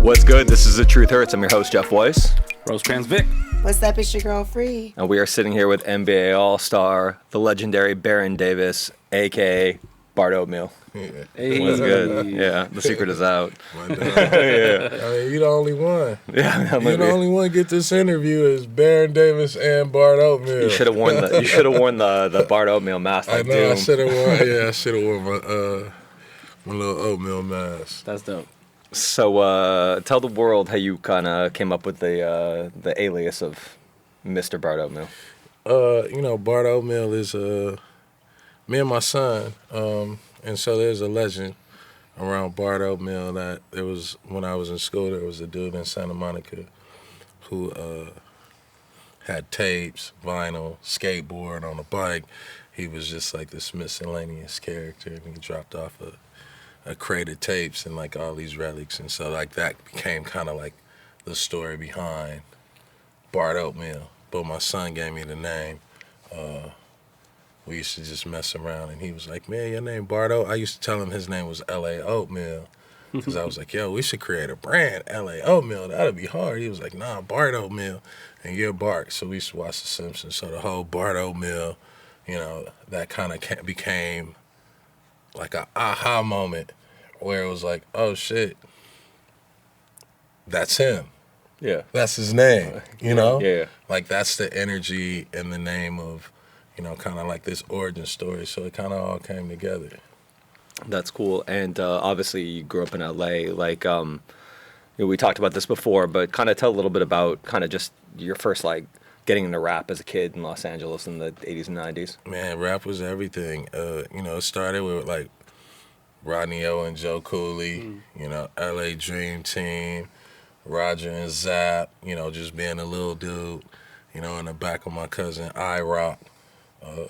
What's good? This is The Truth Hurts. I'm your host, Jeff Weiss. Rosecrans Vic. What's up? It's your girl, Free. And we are sitting here with NBA All-Star, the legendary Baron Davis, a.k.a. Bart Oatmeal. Yeah. Hey. What's good? Yeah, the secret is out. Yeah. I mean, you the only one. Yeah, You the only one get this interview is Baron Davis and Bart Oatmeal. You should have worn the Bart Oatmeal mask. I Like know. Doom. I should have worn. Yeah, I should have worn my little oatmeal mask. That's dope. So tell the world how you kind of came up with the alias of Mr. Bart Oatmeal. Bart Oatmeal is me and my son, and so there's a legend around Bart Oatmeal that there was when I was in school. There was a dude in Santa Monica who had tapes, vinyl, skateboard on a bike. He was just like this miscellaneous character, and he dropped off a crate of tapes and like all these relics, and so like that became kind of like the story behind Bart Oatmeal. But my son gave me the name. We used to just mess around, and he was like, "Man, your name Bart Oat." I used to tell him his name was L.A. Oatmeal, because I was like, "Yo, we should create a brand, L.A. Oatmeal. That'd be hard." He was like, "Nah, Bart Oatmeal, and you're Bart." So we used to watch The Simpsons. So the whole Bart Oatmeal, that kind of became like a aha moment where it was like, oh shit, that's him. Yeah. That's his name, Yeah. Like that's the energy and the name of, kind of like this origin story. So it kind of all came together. That's cool. And obviously you grew up in LA. Like, we talked about this before, but kind of tell a little bit about kind of just your first, like, getting into rap as a kid in Los Angeles in the 80s and 90s. Man, rap was everything. It started with, like, Rodney O and Joe Cooley, LA Dream Team, Roger and Zapp, just being a little dude, in the back of my cousin I-Rock,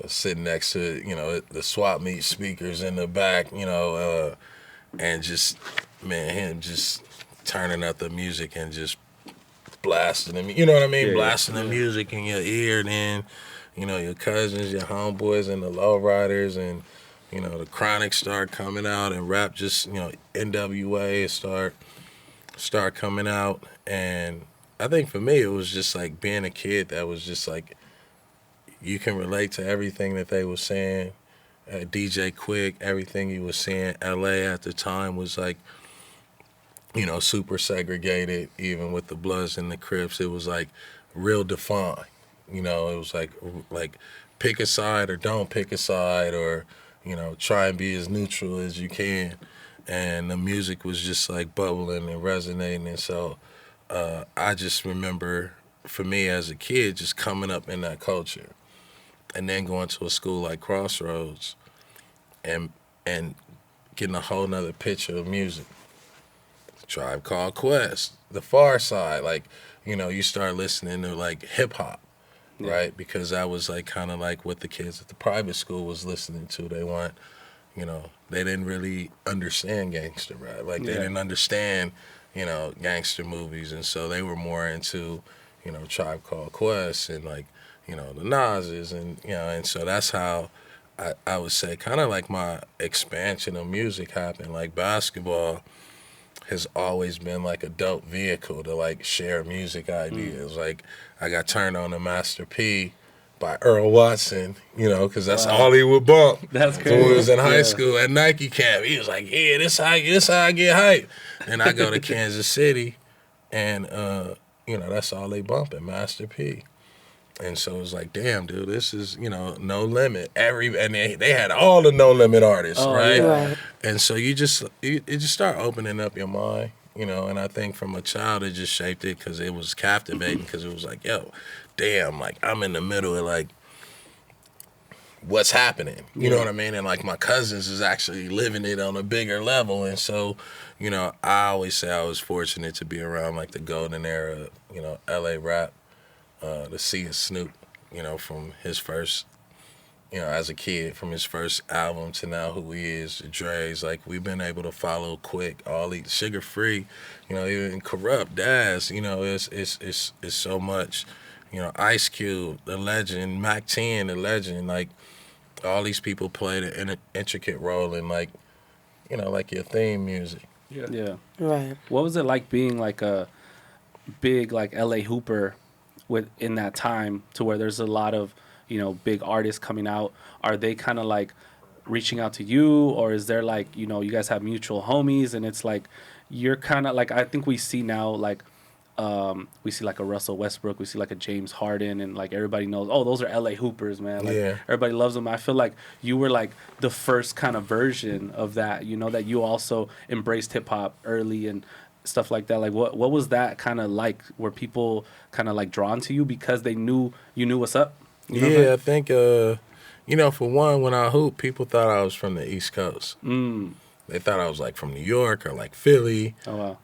sitting next to, the swap meet speakers in the back, and just, man, him just turning up the music and just blasting them, Yeah, blasting the music in your ear, and then, your cousins, your homeboys, and the lowriders, and the Chronic start coming out, and rap just, NWA start coming out, and I think for me it was just like being a kid that was just like you can relate to everything that they were saying. DJ Quick, everything he was saying. LA at the time was like, super segregated, even with the Bloods and the Crips. It was like real defined. It was like pick a side or don't pick a side, or try and be as neutral as you can. And the music was just like bubbling and resonating. And so I just remember, for me as a kid, just coming up in that culture, and then going to a school like Crossroads and getting a whole nother picture of music. Tribe Called Quest, The Far Side, like, you start listening to like hip hop. Yeah. Right, because that was like kind of like what the kids at the private school was listening to. They want, they didn't really understand gangster rap. Like they didn't understand, gangster movies, and so they were more into, Tribe Called Quest and like, the Nas's, and and so that's how I would say kind of like my expansion of music happened. Like basketball has always been like a dope vehicle to like share music ideas. Like I got turned on to Master P by Earl Watson, because that's all he would bump. That's crazy. When we was in high school at Nike camp, he was like, "Yeah, this how I get hype." And I go to Kansas City, and that's all they bumping, Master P. And so it was like, damn, dude, this is, No Limit. And they had all the No Limit artists, right? Yeah. Right. And so you just start opening up your mind, and I think from a child it just shaped it because it was captivating, because it was like, yo, damn, like I'm in the middle of like what's happening, you know what I mean? And like my cousins is actually living it on a bigger level. And so, I always say I was fortunate to be around like the golden era, LA rap. To see Snoop, from his first, as a kid, from his first album to now who he is, the Dre's, like we've been able to follow Quick, all these Sugar Free, even Corrupt, Daz, it's so much, Ice Cube, the legend, Mac 10, the legend, like all these people played an intricate role in like, like your theme music. Yeah. Right. What was it like being like a big like LA hooper with in that time to where there's a lot of, big artists coming out? Are they kind of like reaching out to you, or is there like, you guys have mutual homies and it's like you're kind of like, I think we see now like we see like a Russell Westbrook, we see like a James Harden, and like everybody knows, oh, those are LA hoopers, man. Like Yeah. everybody loves them. I feel like you were like the first kind of version of that, that you also embraced hip hop early and stuff like that. Like what was that kind of like? Were people kind of like drawn to you because they knew you knew what's up? You know what I'm Yeah, I think for one, when I hooped, people thought I was from the East Coast. saying? They thought I was like from New York or like Philly. Oh wow.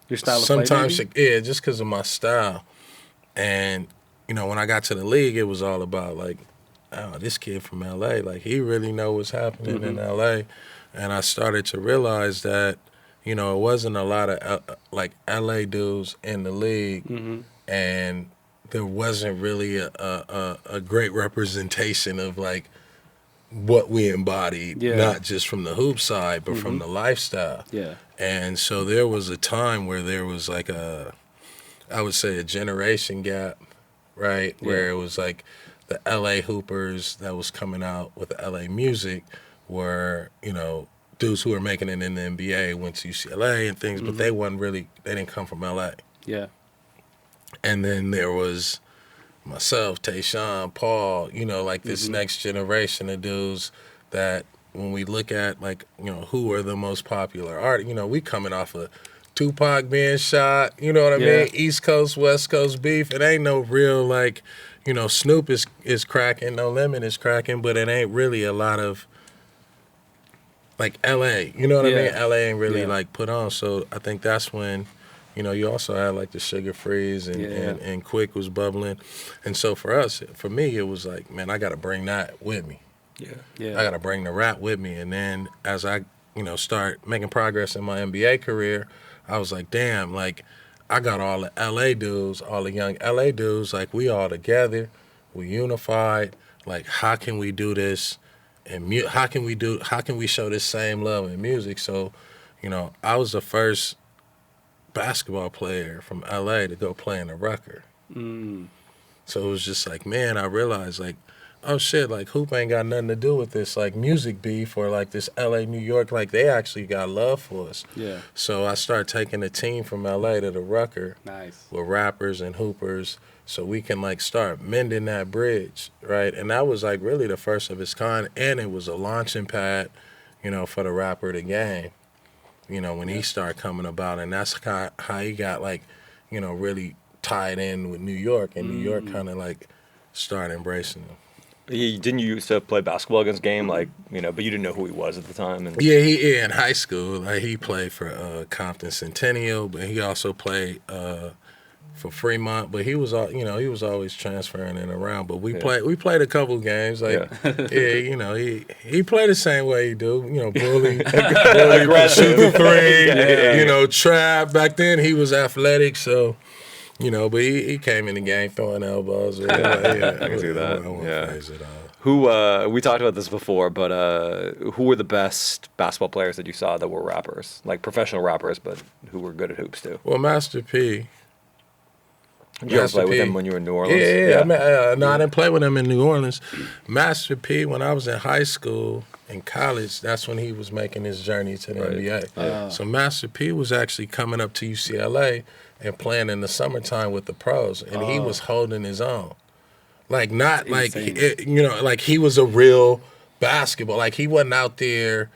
Your style of play, Sometimes, maybe? yeah, just because of my style. And when I got to the league, it was all about like, oh, this kid from LA, like he really know what's happening in LA. And I started to realize that, it wasn't a lot of like LA dudes in the league, and there wasn't really a great representation of like what we embodied, Yeah. not just from the hoop side, but from the lifestyle. Yeah. And so there was a time where there was like I would say a generation gap, right? Where it was like the LA hoopers that was coming out with the LA music were, dudes who were making it in the NBA, went to UCLA and things, but they didn't come from LA. Yeah. And then there was myself, Tayshaun, Paul, like this next generation of dudes that when we look at like, who are the most popular artists, we coming off of Tupac being shot, you know what I mean? East Coast, West Coast beef. It ain't no real like, Snoop is cracking, No Limit is cracking, but it ain't really a lot of like LA, you know what I mean? LA ain't really like put on. So I think that's when you also had like the Sugar Freeze and Quick was bubbling. And so for me, it was like, man, I got to bring that with me. Yeah. I got to bring the rap with me. And then as I, start making progress in my NBA career, I was like, damn, like I got all the LA dudes, all the young LA dudes, like we all together, we unified. Like, how can we do this? And how can we show this same love in music? So, I was the first basketball player from LA to go play in a Rucker. So it was just like, man, I realized like, oh shit, like hoop ain't got nothing to do with this like music beef or like this LA, New York, like they actually got love for us. Yeah. So I started taking a team from LA to the Rucker. Nice. With rappers and hoopers, so we can like start mending that bridge, right? And that was like really the first of its kind, and it was a launching pad, for the rapper The Game. When he started coming about, and that's how he got like, really tied in with New York, and New York kind of like started embracing him. Didn't you used to play basketball against Game, like, but you didn't know who he was at the time? And Yeah, in high school, like he played for Compton Centennial, but he also played for Fremont. But he was he was always transferring in and around. But we played a couple games, like he played the same way he do, bully, Aggressive. shoot the three, trap. Back then he was athletic, so. But he came in the game throwing elbows. I can see that. I won't phase it out. Who we talked about this before, but who were the best basketball players that you saw that were rappers, like professional rappers, but who were good at hoops too? Well, Master P. Did you ever play with him when you were in New Orleans? Yeah. I mean, no, I didn't play with him in New Orleans. Master P, when I was in high school and college, that's when he was making his journey to the NBA. So Master P was actually coming up to UCLA and playing in the summertime with the pros, and he was holding his own. Like, not like, like he was a real basketball. Like, he wasn't out there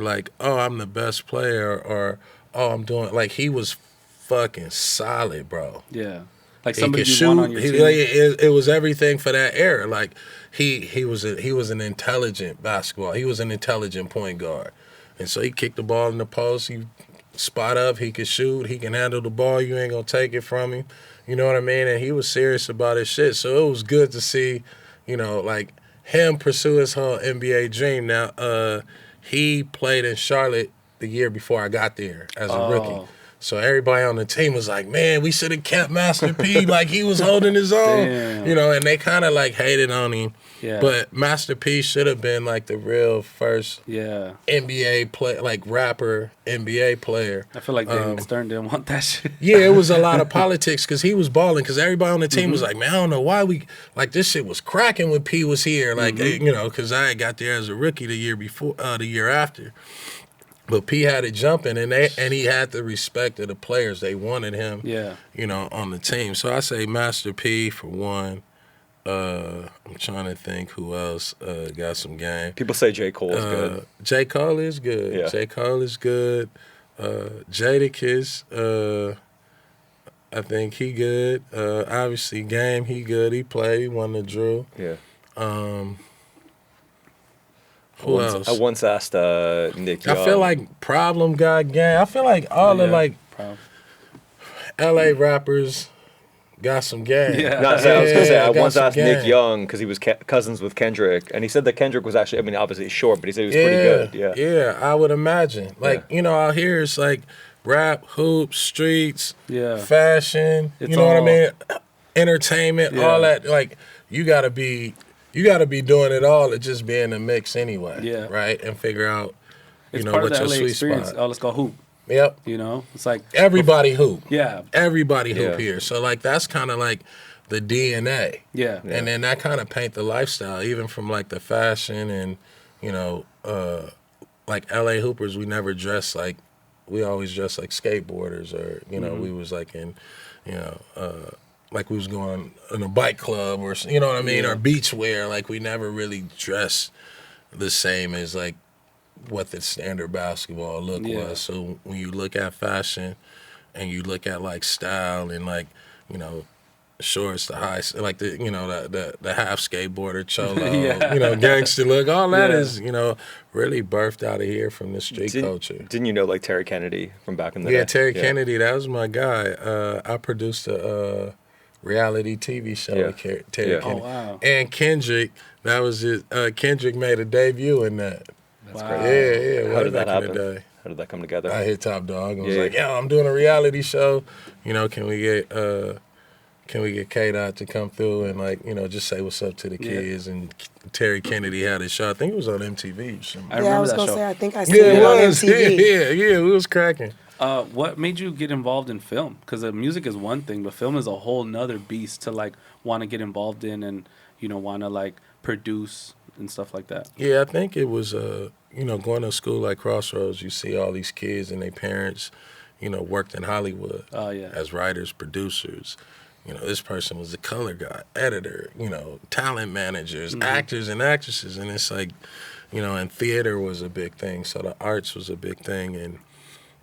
like, oh, I'm the best player, or, oh, I'm doing, like, he was fucking solid, bro. Yeah. Like He somebody could you shoot. want on your team. It was everything for that era. Like, he was an intelligent basketball. He was an intelligent point guard. And so he kicked the ball in the post. He spot up. He could shoot. He can handle the ball. You ain't going to take it from him. You know what I mean? And he was serious about his shit. So it was good to see, like him pursue his whole NBA dream. Now, he played in Charlotte the year before I got there as a rookie. So everybody on the team was like, man, we should have kept Master P. Like, he was holding his own. Damn. You know, and they kind of, like, hated on him. Yeah. But Master P should have been, like, the real first NBA player, like, rapper NBA player. I feel like David Stern didn't want that shit. Yeah, it was a lot of politics because he was balling. Because everybody on the team was like, man, I don't know why like, this shit was cracking when P was here. Like, you know, because I had got there as a rookie the year before, the year after. But P had it jumping, and he had the respect of the players. They wanted him, you know, on the team. So I say Master P for one. I'm trying to think who else got some game. People say J. Cole is good. J. Cole is good. Yeah. J. Cole is good. Jadakiss, I think he good. Obviously, Game, he good. He played. He won the drill. Yeah. Who else? I once asked Nick Young. I feel like Problem got game. I feel like all the like LA rappers got some game. Yeah. No, I was gonna say I got once some asked Nick game. Young because he was cousins with Kendrick, and he said that Kendrick was actually, I mean, obviously short, but he said he was pretty good. Yeah. Yeah, I would imagine. Like, you know, out here it's like rap, hoops, streets, fashion, It's you know what I all- mean? Entertainment, all that. Like, you gotta be doing it all to just be in the mix anyway. Yeah. Right? And figure out, you It's know, part of what's the your LA sweet experience. spot. Oh, let's go hoop. Yep. You know, it's like Everybody hoop. Yeah. Everybody hoop Yeah. here. So like that's kind of like the DNA. Yeah. And then that kind of paint the lifestyle, even from like the fashion and, you know, like LA hoopers, we never dress like, we always dress like skateboarders or, you know, we was like in, you know, like we was going in a bike club or, you know what I mean? Or beach wear. Like we never really dressed the same as like what the standard basketball look was. So when you look at fashion and you look at like style and like, you know, shorts, the high, like the, you know, the half skateboarder cholo, you know, gangster look, all that is, you know, really birthed out of here from the street culture. Didn't you know like Terry Kennedy from back in the day? Yeah, Terry Kennedy, that was my guy. I produced a reality TV show with Terry Kennedy. Oh, wow. And Kendrick, that was his, Kendrick made a debut in that. That's Wow. great. Yeah, How way did that back in happen? the day. How did that come together? I hit Top Dog and was Yeah. like, yo, I'm doing a reality show. You know, can we get K-Dot to come through and like, you know, just say what's up to the kids? And Terry Kennedy had his show. I think it was on MTV or something. I remember I was that gonna show. say, I think I seen Yeah, it it on was. MTV. Yeah, it was cracking. What made you get involved in film? Because the music is one thing, but film is a whole nother beast to like want to get involved in and, you know, want to like produce and stuff like that. Yeah, I think it was, you know, going to school like Crossroads, you see all these kids and their parents, you know, worked in Hollywood Oh, yeah. as writers, producers. You know, this person was a color guy, editor, you know, talent managers, actors and actresses. And it's like, you know, and theater was a big thing. So the arts was a big thing. And,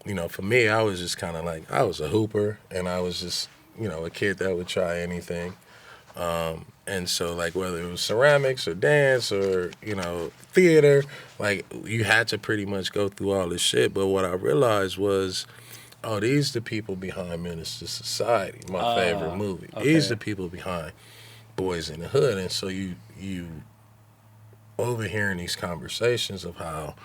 you know, for me, I was just kind of like, I was a hooper and I was just, you know, a kid that would try anything. And so, like, whether it was ceramics or dance or, you know, theater, like, you had to pretty much go through all this shit. But what I realized was, oh, these the people behind Menace to Society, my favorite movie. These the people behind Boys in the Hood. And so you overhearing these conversations of how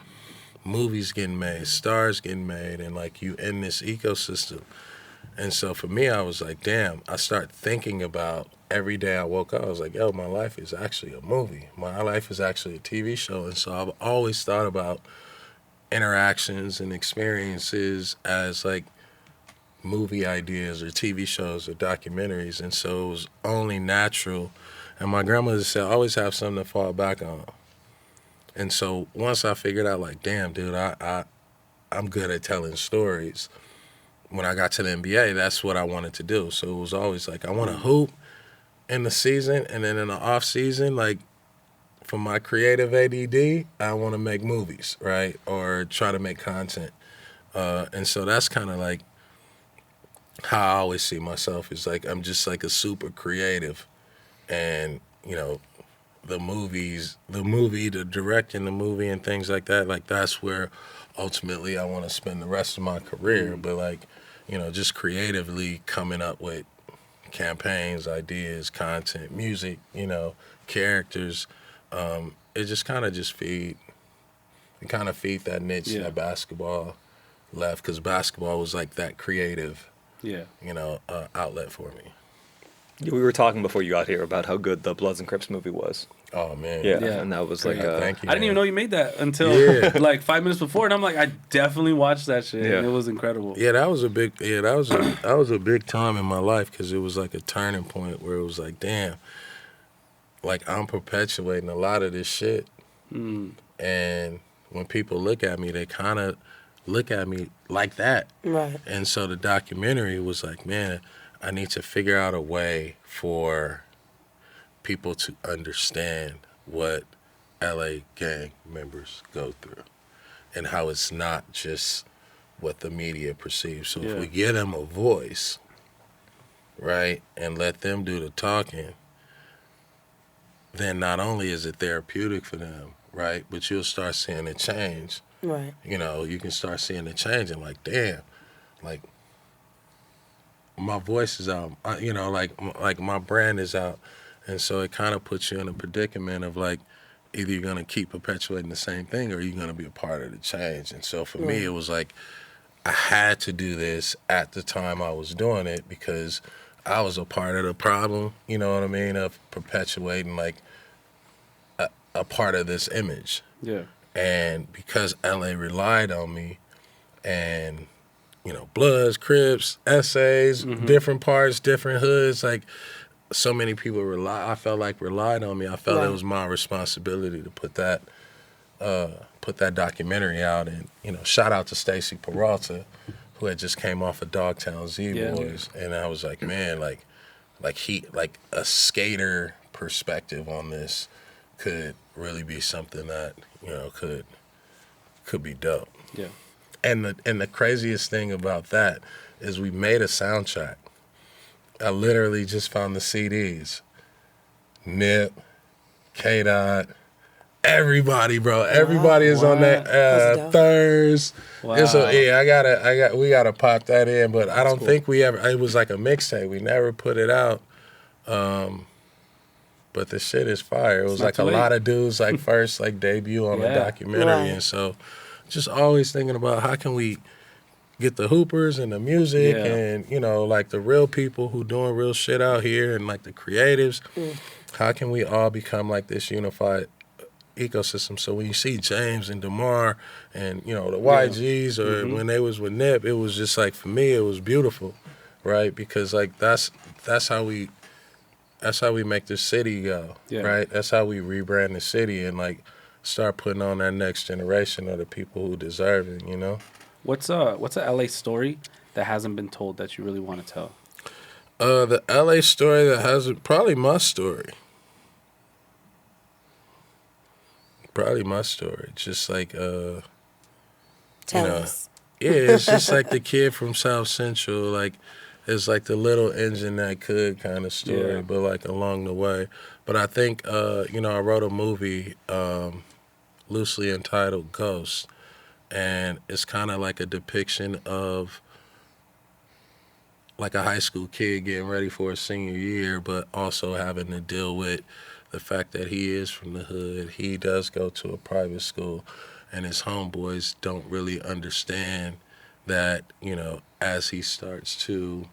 movies getting made, stars getting made, and, like, you in this ecosystem. And so for me, I was like, damn, I start thinking about every day I woke up, I was like, yo, my life is actually a movie. My life is actually a TV show. And so I've always thought about interactions and experiences as like movie ideas or TV shows or documentaries. And so it was only natural. And my grandmother said, always have something to fall back on. And so once I figured out, like, damn, dude, I'm good at telling stories. When I got to the NBA, that's what I wanted to do. So it was always like, I want to hoop in the season, and then in the off season, like, for my creative ADD, I want to make movies, right? Or try to make content. And so that's kind of like how I always see myself, is like, I'm just like a super creative. And, you know, the directing the movie and things like that, like, that's where ultimately I want to spend the rest of my career. But, like, you know, just creatively coming up with campaigns, ideas, content, music, you know, characters, it just kind of feed that niche, that basketball left because basketball was like that creative, Yeah. outlet for me. We were talking before you got here about how good the Bloods and Crips movie was. Oh man. Yeah, Yeah. and that was Great. like, Thank you. I didn't even know you made that until Yeah. like 5 minutes before, and I'm like, I definitely watched that shit. Yeah. And it was incredible. Yeah, that was a big time in my life because it was like a turning point where it was like, damn, like I'm perpetuating a lot of this shit, and when people look at me, they kind of look at me like that. Right. And so the documentary was like, man, I need to figure out a way for people to understand what LA gang members go through and how it's not just what the media perceives. So Yeah. if we give them a voice, right, and let them do the talking, then not only is it therapeutic for them, right, but you'll start seeing it change. Right. You can start seeing it change and like, damn, like my voice is out, like my brand is out. And so it kind of puts you in a predicament of like, either you're going to keep perpetuating the same thing or you're going to be a part of the change. And so for me, it was like, I had to do this at the time I was doing it because I was a part of the problem, you know what I mean, of perpetuating like a part of this image. Yeah. And because LA relied on me and, Bloods, Crips, essays, different parts, different hoods, like so many people relied on me. I felt Right. it was my responsibility to put that documentary out. And, shout out to Stacy Peralta, who had just came off of Dogtown Z Yeah. Boys. And I was like, man, like a skater perspective on this could really be something that, could be dope. Yeah. And the craziest thing about that is we made a soundtrack. I literally just found the CDs. Nip, K-Dot, everybody, bro. Everybody is on that That's dope. Thurs. Wow. And so we gotta pop that in, but I don't think we ever. It was like a mixtape. We never put it out. But the shit is fire. It was not like too a late. lot of dudes like first like debut on the Yeah. documentary, Right. and so just always thinking about how can we get the hoopers and the music Yeah. and like the real people who doing real shit out here and like the creatives. How can we all become like this unified ecosystem? So when you see James and DeMar and the YGs or when they was with Nip, it was just like, for me it was beautiful, right? Because like that's how we make the city go, Yeah. right? That's how we rebrand the city and like start putting on that next generation of the people who deserve it, What's a LA story that hasn't been told that you really want to tell? The LA story that hasn't, probably my story. Just like, Tell know, us. yeah, it's just like the kid from South Central. Like, it's like the little engine that could kind of story, Yeah. but like along the way. But I think, I wrote a movie loosely entitled Ghost. And it's kind of like a depiction of like a high school kid getting ready for a senior year, but also having to deal with the fact that he is from the hood. He does go to a private school, and his homeboys don't really understand that, as he starts to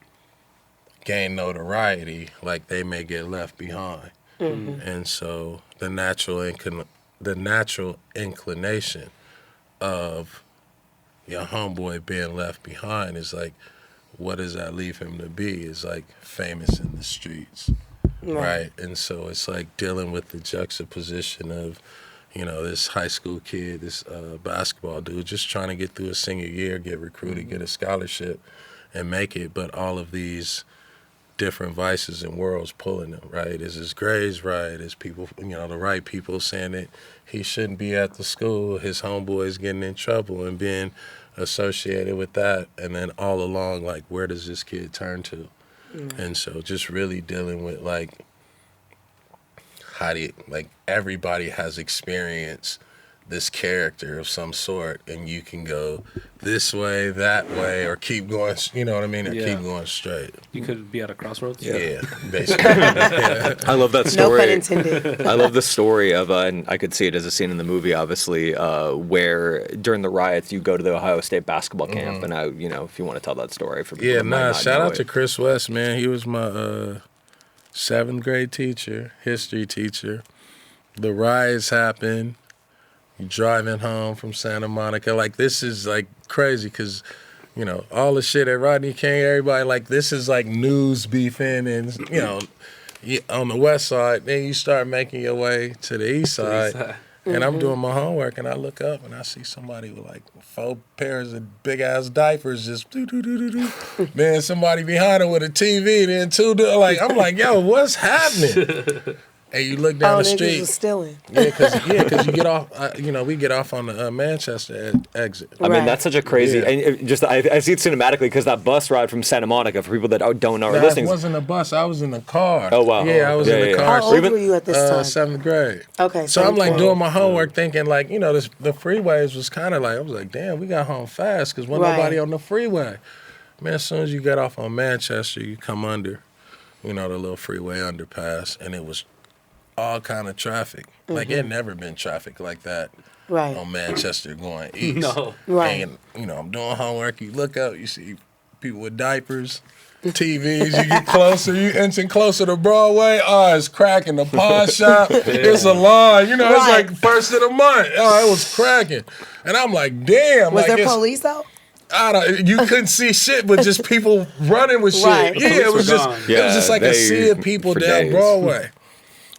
gain notoriety, like they may get left behind. And so the natural inclination of your homeboy being left behind is like, what does that leave him to be? Is like famous in the streets, right? And so it's like dealing with the juxtaposition of, this high school kid, this basketball dude, just trying to get through a senior year, get recruited, get a scholarship, and make it. But all of these different vices and worlds pulling him, right? Is his grades right? Is people, the right people saying that he shouldn't be at the school? His homeboys getting in trouble and being associated with that. And then all along, like, where does this kid turn to? And so just really dealing with, like, how do you, like, everybody has experienced this character of some sort, and you can go this way, that way, or keep going, you know what I mean, or keep going straight. You could be at a crossroads. Yeah, basically. I love that No story. pun intended. I love the story of, and I could see it as a scene in the movie, obviously, where during the riots you go to the Ohio State basketball camp, and if you want to tell that story for people. Shout out to Chris West, man. He was my 7th grade teacher, history teacher. The riots happened. You driving home from Santa Monica, like this is like crazy because, all the shit at Rodney King, everybody like this is like news beefing, and on the west side, then you start making your way to the east side. And I'm doing my homework, and I look up and I see somebody with like 4 pairs of big ass diapers, just then somebody behind her with a TV, then 2 like I'm like, yo, what's happening? And you look down the street. Was stealing. Yeah, because you get off. We get off on the Manchester exit. I mean, that's such a crazy. And I see it cinematically because that bus ride from Santa Monica, for people that don't know or listening. It wasn't a bus. I was in the car. Oh wow. Yeah, I was in the car. How old were you at this time? 7th grade. Okay. So I'm like doing my homework, thinking like, the freeways was kind of like, I was like, damn, we got home fast because wasn't nobody on the freeway. Man, as soon as you get off on Manchester, you come under, the little freeway underpass, and it was all kind of traffic. Like it never been traffic like that on Manchester going east. No. Right. And I'm doing homework, you look up, you see people with diapers, TVs, you get closer, you inching closer to Broadway, it's cracking. The pawn shop, it's a line, it's like first of the month. It was cracking. And I'm like, damn. Was like, there police out? You couldn't see shit, but just people running with shit. Right. Yeah, it was just like a sea of people down days. Broadway.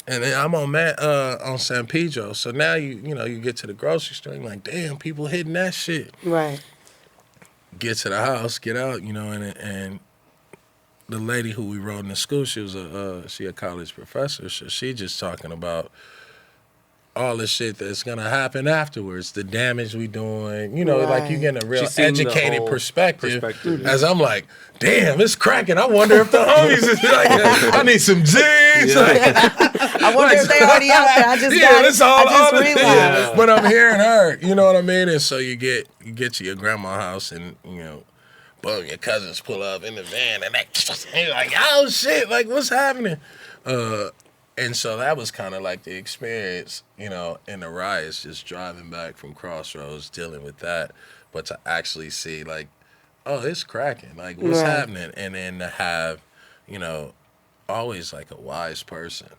And then I'm on San Pedro, so now you get to the grocery store, and you're like, damn, people hitting that shit. Right. Get to the house, get out, and the lady who we rode in the school, she was a college professor, so she just talking about all the shit that's gonna happen afterwards, the damage we doing, like you getting a real educated perspective. As I'm like, damn, it's cracking. I wonder if the homies is like, I need some G's. I wonder if they already out there. I just realized. Yeah. But I'm hearing her, you know what I mean? And so you get to your grandma's house, and boom, your cousins pull up in the van, and you're like, oh shit, like what's happening? And so that was kind of like the experience, in the riots, just driving back from Crossroads, dealing with that. But to actually see, like, oh, it's cracking. Like, what's happening? And then to have, always like a wise person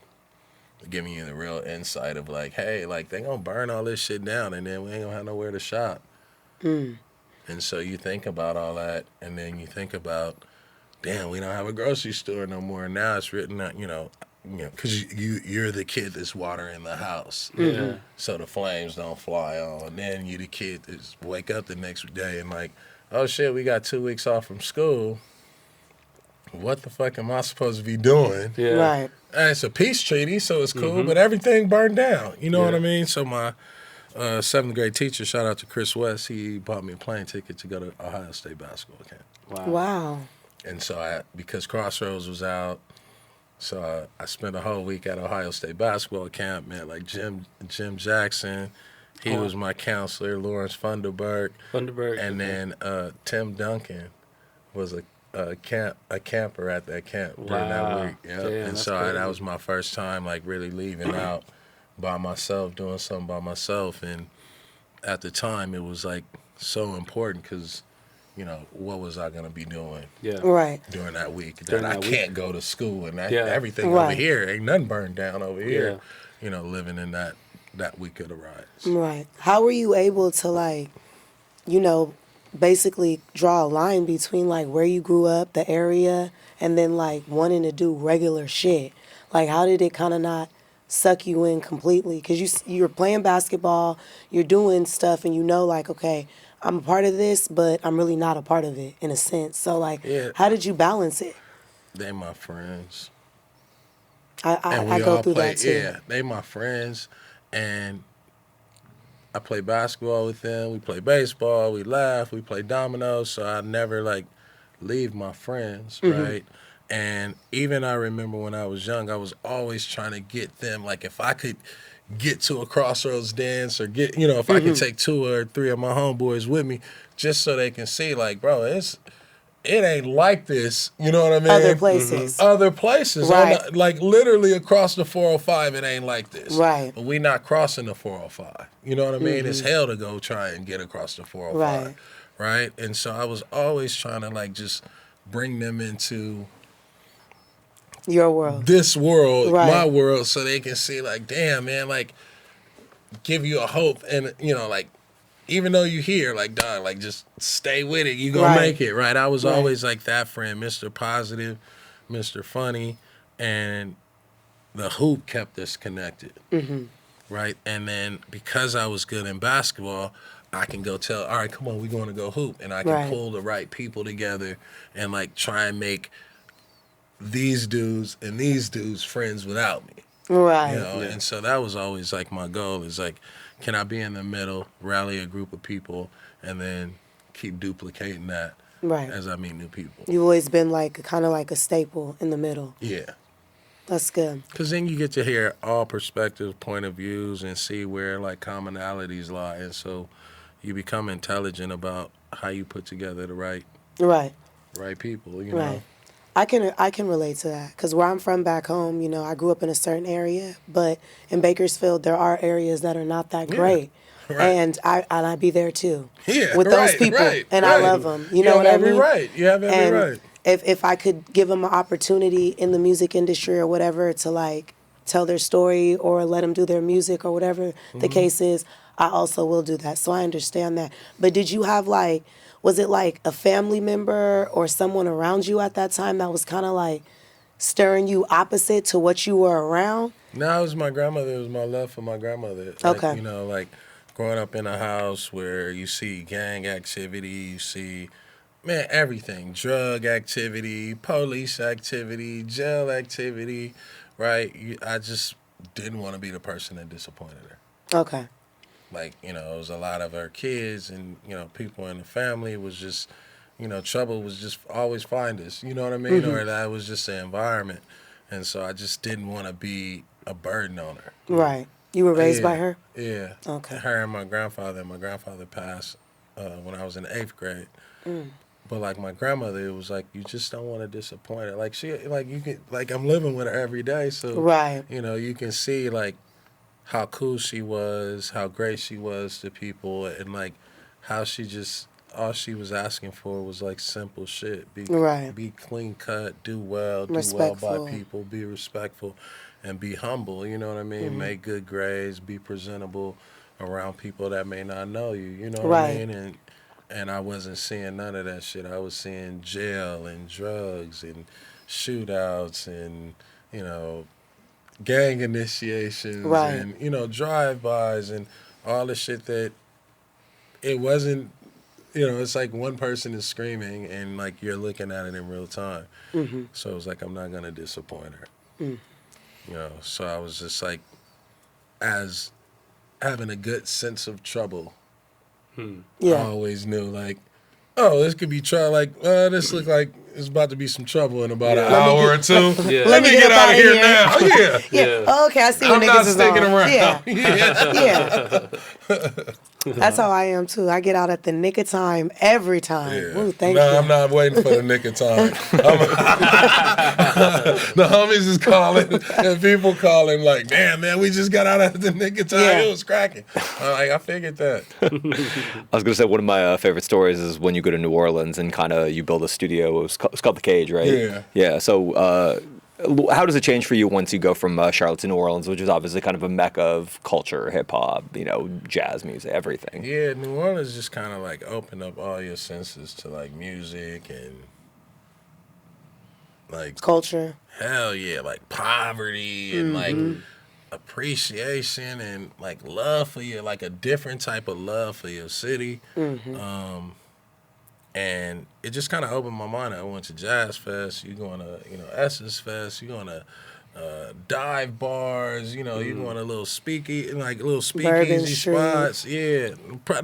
giving you the real insight of like, hey, like, they going to burn all this shit down, and then we ain't going to have nowhere to shop. And so you think about all that, and then you think about, damn, we don't have a grocery store no more. Now it's written out, because you're the kid that's watering the house, so the flames don't fly on. And then you the kid that's wake up the next day and like, oh shit, we got 2 weeks off from school. What the fuck am I supposed to be doing? Yeah. Right. And it's a peace treaty, so it's cool, but everything burned down. You know what I mean? So my 7th grade teacher, shout out to Chris West, he bought me a plane ticket to go to Ohio State basketball camp. Wow. And so because Crossroads was out, so I spent a whole week at Ohio State basketball camp, man. Like Jim Jackson, he was my counselor. Lawrence Funderburg, and then Tim Duncan was a camper at that camp during that week. Yeah, and so that was my first time like really leaving out by myself, doing something by myself. And at the time, it was like so important because, what was I going to be doing during that week? I can't go to school and everything over here, ain't nothing burned down over here, living in that week of the riots. Right. How were you able to basically draw a line between like where you grew up, the area, and then like wanting to do regular shit? Like how did it kind of not suck you in completely? Because you're playing basketball, you're doing stuff, and like, okay, I'm a part of this, but I'm really not a part of it in a sense. So, like, how did you balance it? They my friends. I go through that too. Yeah, they my friends, and I play basketball with them. We play baseball. We laugh. We play dominoes. So I never like leave my friends, right? And even I remember when I was young, I was always trying to get them. Like if I could get to a Crossroads dance or get, you know, if I can take 2 or 3 of my homeboys with me just so they can see, like, bro, it ain't like this, you know what I mean? Other places. Other places. Right. Like, literally across the 405, it ain't like this. Right. But we not crossing the 405. You know what I mean? It's hell to go try and get across the 405. Right. Right? And so I was always trying to, like, just bring them into Your world. this world, Right. my world, so they can see, like, damn, man, like, give you a hope. And, you know, like, even though you hear, like, dog, like, just stay with it. You gonna Right. make it, right? I was Right. always like that friend, Mr. Positive, Mr. Funny, and the hoop kept us connected, right? And then because I was good in basketball, I can go tell, all right, come on, we're going to go hoop. And I can Right. pull the right people together and, like, try and make these dudes and these dudes friends without me. Right. You know, and so that was always like my goal is like, can I be in the middle, rally a group of people, and then keep duplicating that Right. as I meet new people. You've always been like kind of like a staple in the middle. Yeah. That's good. Because then you get to hear all perspectives, point of views, and see where like commonalities lie. And so you become intelligent about how you put together the right Right. people, you Right. know. I can relate to that because where I'm from back home, you know, I grew up in a certain area, but in Bakersfield there are areas that are not that Yeah, great, right. and I be there too. Yeah, with those right, people, right, and I right. love them. You You know have what I every mean? right. You have every and right. If I could give them an opportunity in the music industry or whatever to like tell their story or let them do their music or whatever the case is, I also will do that. So I understand that. But did you have like, was it like a family member or someone around you at that time that was kind of like stirring you opposite to what you were around? No, it was my grandmother. It was my love for my grandmother. Like, Okay. You know, like growing up in a house where you see gang activity, you see, man, everything. Drug activity, police activity, jail activity, right? I just didn't want to be the person that disappointed her. Okay. Like, you know, it was a lot of her kids and, you know, people in the family was just, you know, trouble was just always find us, you know what I mean? Or that was just the environment. And so I just didn't want to be a burden on her. Right. You were raised by Yeah, her? Yeah. Okay. Her and my grandfather passed when I was in the 8th grade. But like my grandmother, it was like, you just don't want to disappoint her. Like you can, like I'm living with her every day. So, Right. you know, you can see like how cool she was, how great she was to people, and like how she just, all she was asking for was like simple shit. Right. Be clean cut, do well by Respectful. people, be respectful, and be humble. You know what I mean? Make good grades, be presentable around people that may not know you. You know what I Right. mean? And I wasn't seeing none of that shit. I was seeing jail and drugs and shootouts and, you know, gang initiations Right. and, you know, drive-bys and all the shit that it wasn't, you know, it's like one person is screaming and like you're looking at it in real time. So it was like, I'm not going to disappoint her. You know, so I was just like, as having a good sense of trouble, I Yeah. always knew like, oh, this could be trouble. Like, this look like it's about to be some trouble in about an hour or two. Yeah. Let me get out of here now. Yeah. Yeah. Oh, okay, I see what I'm niggas not is sticking on. around. Yeah. Yeah. That's how I am too. I get out at the nick of time every time. Yeah. Ooh, thank No, you. I'm not waiting for the nick of time. The homies is calling and people calling like, damn, man, we just got out at the nick of time. Yeah. It was cracking. I figured that. I was gonna say one of my favorite stories is when you go to New Orleans and kind of you build a studio. It's called the Cage, right? Yeah. Yeah. So, how does it change for you once you go from Charlotte to New Orleans, which is obviously kind of a mecca of culture, hip hop, you know, jazz music, everything? Yeah, New Orleans just kind of like opened up all your senses to like music and like Culture. hell yeah, like poverty and like appreciation and like love for your, like a different type of love for your city. And it just kind of opened my mind. I went to Jazz Fest, you going to, you know, Essence Fest, you going to dive bars, you know, you going to little speakeasy Bourbon speakeasy Street. spots. Yeah.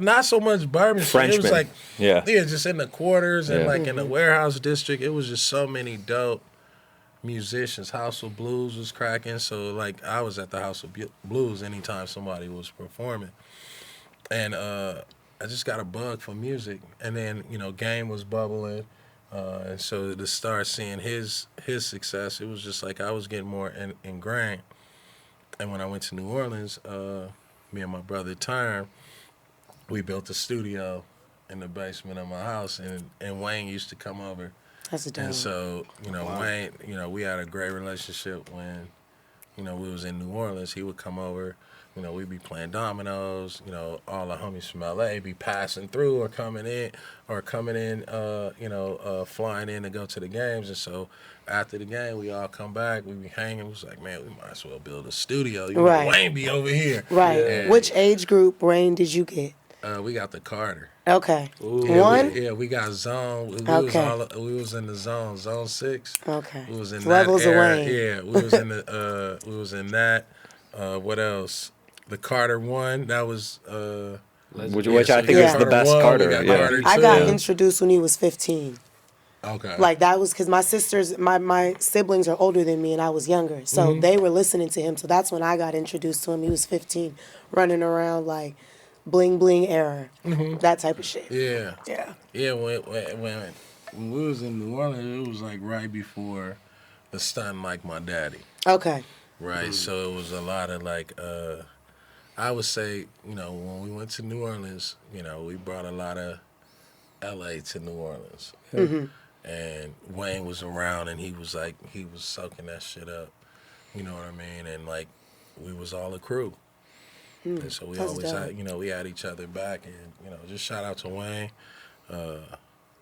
Not so much bourbon street. It was Frenchman. like, Yeah. just in the quarters and Yeah. like in the warehouse district. It was just so many dope musicians. House of Blues was cracking, so like I was at the House of Blues anytime somebody was performing, and I just got a bug for music. And then Game was bubbling, and so to start seeing his success, it was just like I was getting more ingrained. And when I went to New Orleans, me and my brother Term, we built a studio in the basement of my house, and Wayne used to come over. That's a dope. And so, Wayne, we had a great relationship when, we was in New Orleans. He would come over, we'd be playing dominoes, all the homies from LA be passing through or coming in, flying in to go to the games. And so after the game, we all come back, we be hanging. It was like, man, we might as well build a studio. Right. Wayne be over here. Right. And, which age group, Rain, did you get? we got the Carter. Okay. Ooh. One? We got zone. We was in the zone 6. Okay. We was in Levels that of era. Wayne. Yeah, we was in the we was in that. What else? The Carter 1. That was Which I think is the best Carter. Yeah. Carter I got 2. introduced when he was 15. Okay. Like that was because my siblings are older than me and I was younger. So they were listening to him. So that's when I got introduced to him. He was 15, running around like bling bling era, that type of shit. Yeah. Yeah. Yeah. When we was in New Orleans, it was like right before the Stunt Like My Daddy. Okay. Right. So it was a lot of like. I would say, when we went to New Orleans, we brought a lot of LA to New Orleans. And Wayne was around and he was soaking that shit up. You know what I mean? And like, we was all a crew. And so we That's always dope. had, we had each other back. And, just shout out to Wayne.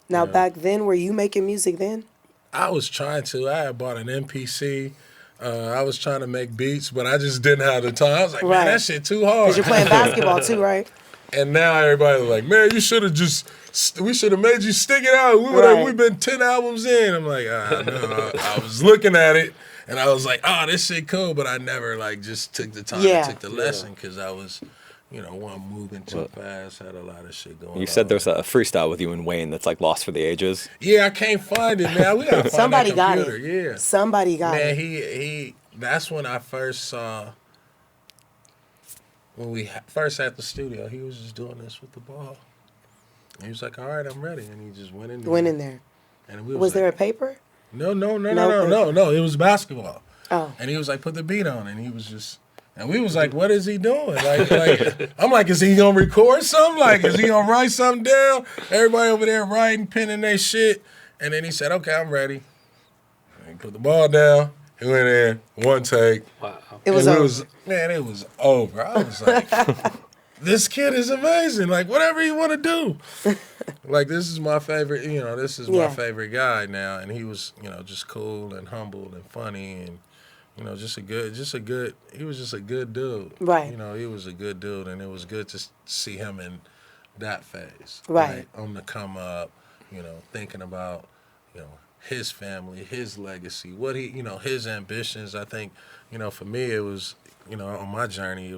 Now, back then, were you making music then? I was trying to. I had bought an MPC. I was trying to make beats, but I just didn't have the time. I was like, man, that shit too hard. Because you're playing basketball too, right? And now everybody's like, man, we should have made you stick it out. We've been 10 albums in. I'm like, no. I was looking at it, and I was like, this shit cool, but I never, just took the time and took the lesson because I was, one, moving too fast, had a lot of shit going on. You said there's a freestyle with you and Wayne that's like lost for the ages. Yeah, I can't find it, man. We got to find Somebody that got computer. it. Yeah. Somebody got Man, it. he that's when I first saw, when we first had the studio, he was just doing this with the ball. And he was like, all right, I'm ready. And he just went in there. And we Was there a paper? No. No. It was basketball. Oh. And he was like, put the beat on. And he was just, and we was like, what is he doing? Like I'm like, is he going to record something? Like, is he going to write something down? Everybody over there writing, penning their shit. And then he said, okay, I'm ready. And he put the ball down. He went in, one take. Wow. It was over. It was over. I was like, this kid is amazing. Like, whatever you want to do. Like, this is my favorite, my favorite guy now. And he was, just cool and humble and funny and, he was just a good dude. Right. He was a good dude. And it was good to see him in that phase. Right. On the come up, thinking about, his family, his legacy, what he, his ambitions. I think, for me, it was, on my journey,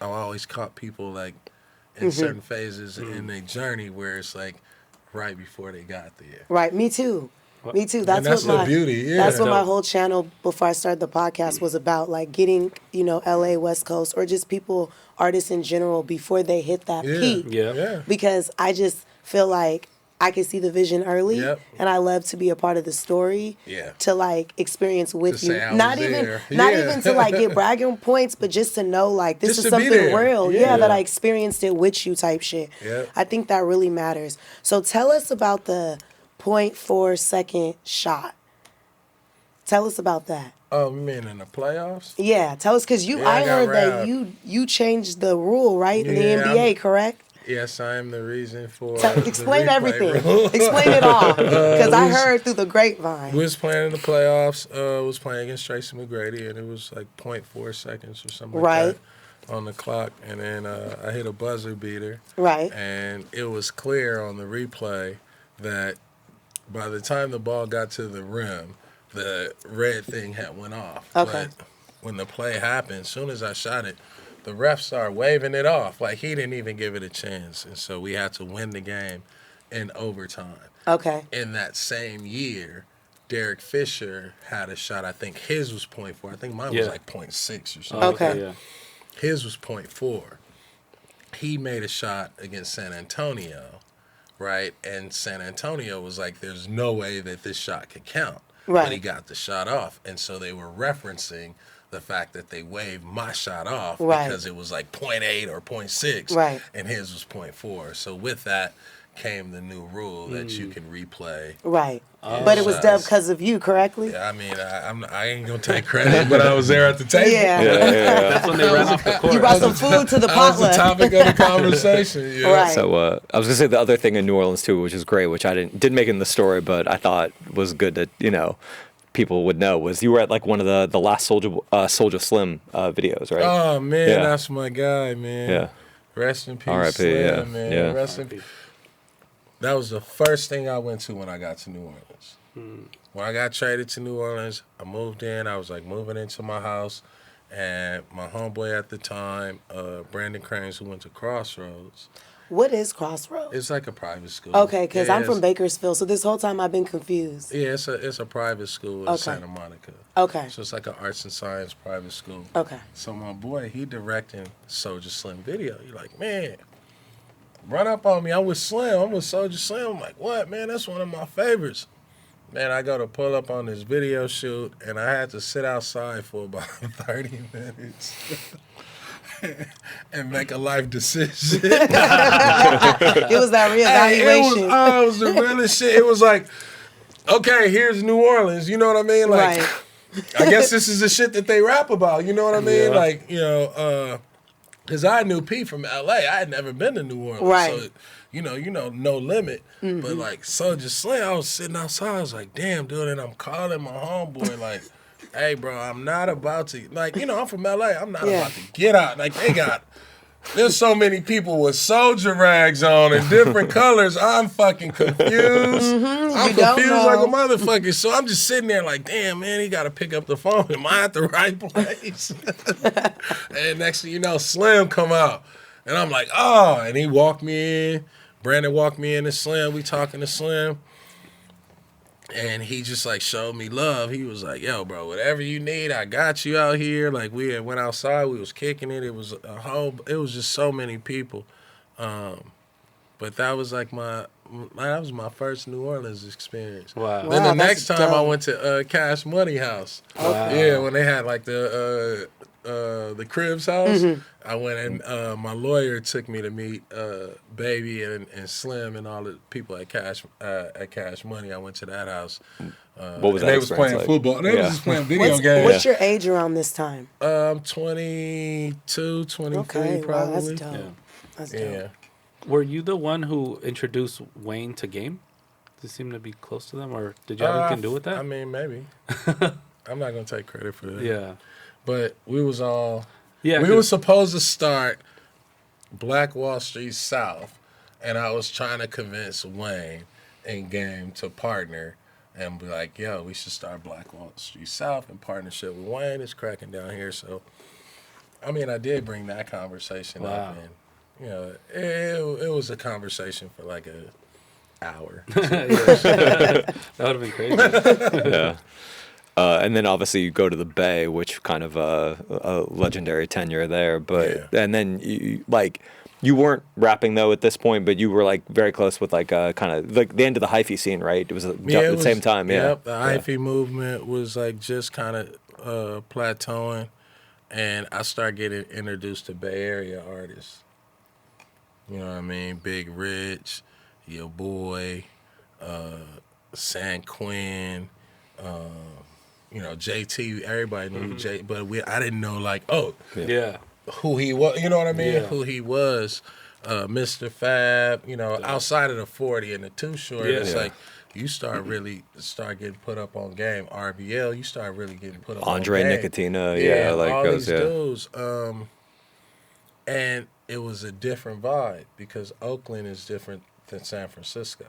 I always caught people like in certain phases in their journey where it's like right before they got there. Right. Me too. Me too. That's that's what the beauty. Yeah. That's what my whole channel before I started the podcast was about, like getting, LA, West Coast, or just people, artists in general, before they hit that peak. Yeah. Because I just feel like I can see the vision early, and I love to be a part of the story. Yeah. To like experience with To you, say I not was even there. not Yeah. even to like get bragging points, but just to know like this Just is to be something there. real. Yeah. That I experienced it with you, type shit. Yeah. I think that really matters. So tell us about the 0.4 second shot. Tell us about that. Oh, you mean in the playoffs? Yeah, tell us because Yeah, I I got heard that robbed. you changed the rule, right, in the Yeah, NBA, correct? Yes, I am the reason for. Explain the replay everything. rule. Explain it all, because I heard through the grapevine. We was playing in the playoffs. Was playing against Tracy McGrady, and it was like 0.4 seconds or something Right. like that on the clock. And then I hit a buzzer beater. Right. And it was clear on the replay that by the time the ball got to the rim, the red thing had went off. Okay. But when the play happened, as soon as I shot it, the ref started waving it off. Like, he didn't even give it a chance. And so we had to win the game in overtime. Okay. In that same year, Derek Fisher had a shot. I think his was .4. I think mine was like .6 or something. Okay. Yeah. His was .4. He made a shot against San Antonio, right? And San Antonio was like, there's no way that this shot could count. Right. But he got the shot off. And so they were referencing the fact that they waved my shot off Right. because it was like .8 or .6. Right. And his was .4. So with that came the new rule that you can replay. Right. But it was done because of you, correctly? Yeah, I mean, I ain't gonna take credit, but I was there at the table. Yeah. That's when they ran off the court. You brought some food to the That was the potluck. topic of the conversation. Yeah. Right. So I was gonna say the other thing in New Orleans too, which is great, which I didn't make it in the story, but I thought was good that people would know, was you were at like one of the last Soulja Slim videos, right? Oh man, Yeah. that's my guy, man. Yeah. Rest in peace, R.I.P., Slim, yeah, man. yeah. Rest in peace. That was the first thing I went to when I got to New Orleans. When I got traded to New Orleans, I moved in. I was like moving into my house, and my homeboy at the time, Brandon Cranes, who went to Crossroads. What is Crossroads? It's like a private school. Okay, because Yeah, I'm from it's- Bakersfield, so this whole time I've been confused. Yeah, it's a private school in Okay. Santa Monica. Okay. So it's like an arts and science private school. Okay. So my boy, he directing Soulja Slim video. He like, man, run up on me. I'm with Slim. I'm with Soulja Slim. I'm like, what, man? That's one of my favorites. Man, I go to pull up on this video shoot, and I had to sit outside for about 30 minutes and make a life decision. It was that Hey, reevaluation. it was the realest shit. It was like, okay, here's New Orleans. You know what I mean? Like, Right. I guess this is the shit that they rap about. You know what I mean? Yeah. Like, because I knew P from LA. I had never been to New Orleans. Right. So, no limit. But like Soulja Slim, I was sitting outside. I was like, damn, dude. And I'm calling my homeboy, like, hey, bro, I'm not about to, like, I'm from LA. I'm not Yeah. about to get out. Like, there's so many people with soldier rags on in different colors. I'm fucking confused. I'm You don't confused like a know. motherfucker. So I'm just sitting there like, damn, man, he got to pick up the phone. Am I at the right place? And next thing you know, Slim come out. And I'm like, oh. And he walked me in. Brandon walked me in to Slim. We talking to Slim. And he just like showed me love. He was like, yo, bro, whatever you need, I got you out here. Like we had went outside, we was kicking it. It was just so many people. But that was like that was my first New Orleans experience. Wow. Then the Wow, next that's time I dope. went to Cash Money House. Wow. Yeah, when they had like the Cribs house. I went and my lawyer took me to meet Baby and Slim and all the people at Cash Money. I went to that house. What was And that they was experience playing like? football. They Yeah. was just playing video games. What's your age around this time? I'm 22, 23 Okay, wow, probably. that's dope. Yeah. That's dope. Yeah. Were you the one who introduced Wayne to game? Does it seem to be close to them, or did you have anything to do with that? I mean, maybe. I'm not going to take credit for that. yeah. But we was all... Yeah. we 'cause- were supposed to start Black Wall Street South, and I was trying to convince Wayne and Game to partner and be like, yo, we should start Black Wall Street South in partnership with Wayne. It's cracking down here. So, I mean, I did bring that conversation Wow. up, and, it was a conversation for like an hour. That would have been crazy. Yeah. And then obviously you go to the Bay, which kind of a legendary tenure there. But Yeah. and then you weren't rapping though at this point, but you were like very close with like kind of like the end of the hyphy scene, right? It was at the same time. Yeah. Yep, the hyphy movement was like just kind of plateauing, and I started getting introduced to Bay Area artists. You know what I mean? Big Rich, Your Boy, San Quinn, JT. Everybody knew who J, but I didn't know like yeah. who he was. You know what I mean? Yeah. Who he was. Mr. Fab, outside of the 40 and the Too Short, Yeah. it's Yeah. like you start getting put up on game. RBL, you start really getting put up Andre on game. Nicotina, like all those, these yeah. dudes. And it was a different vibe because Oakland is different than San Francisco.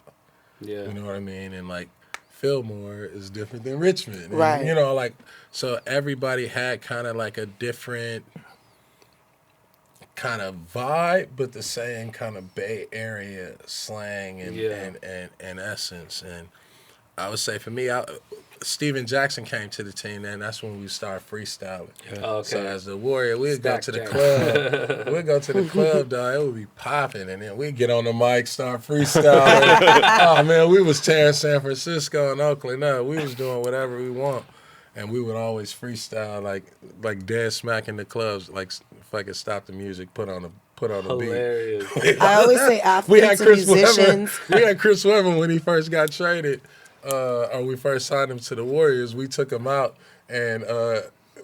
Yeah. You know what I mean? And like Fillmore is different than Richmond. And, Right. So everybody had kind of like a different kind of vibe, but the same kind of Bay Area slang and Yeah. and essence. And I would say for me, Steven Jackson came to the team, and that's when we started freestyling. Yeah. Okay. So as the Warrior, we'd go Stack to the Jack. club. We'd go to the club, dog. It would be popping, and then we'd get on the mic, start freestyling. Oh man, we was tearing San Francisco and Oakland up. We was doing whatever we want, and we would always freestyle like dead smack in the clubs. Like if I could stop the music, put on the beat. Hilarious. I always say We had athletes and Chris Webber. musicians. We had Chris Webber when he first got traded, or we first signed him to the Warriors. We took him out and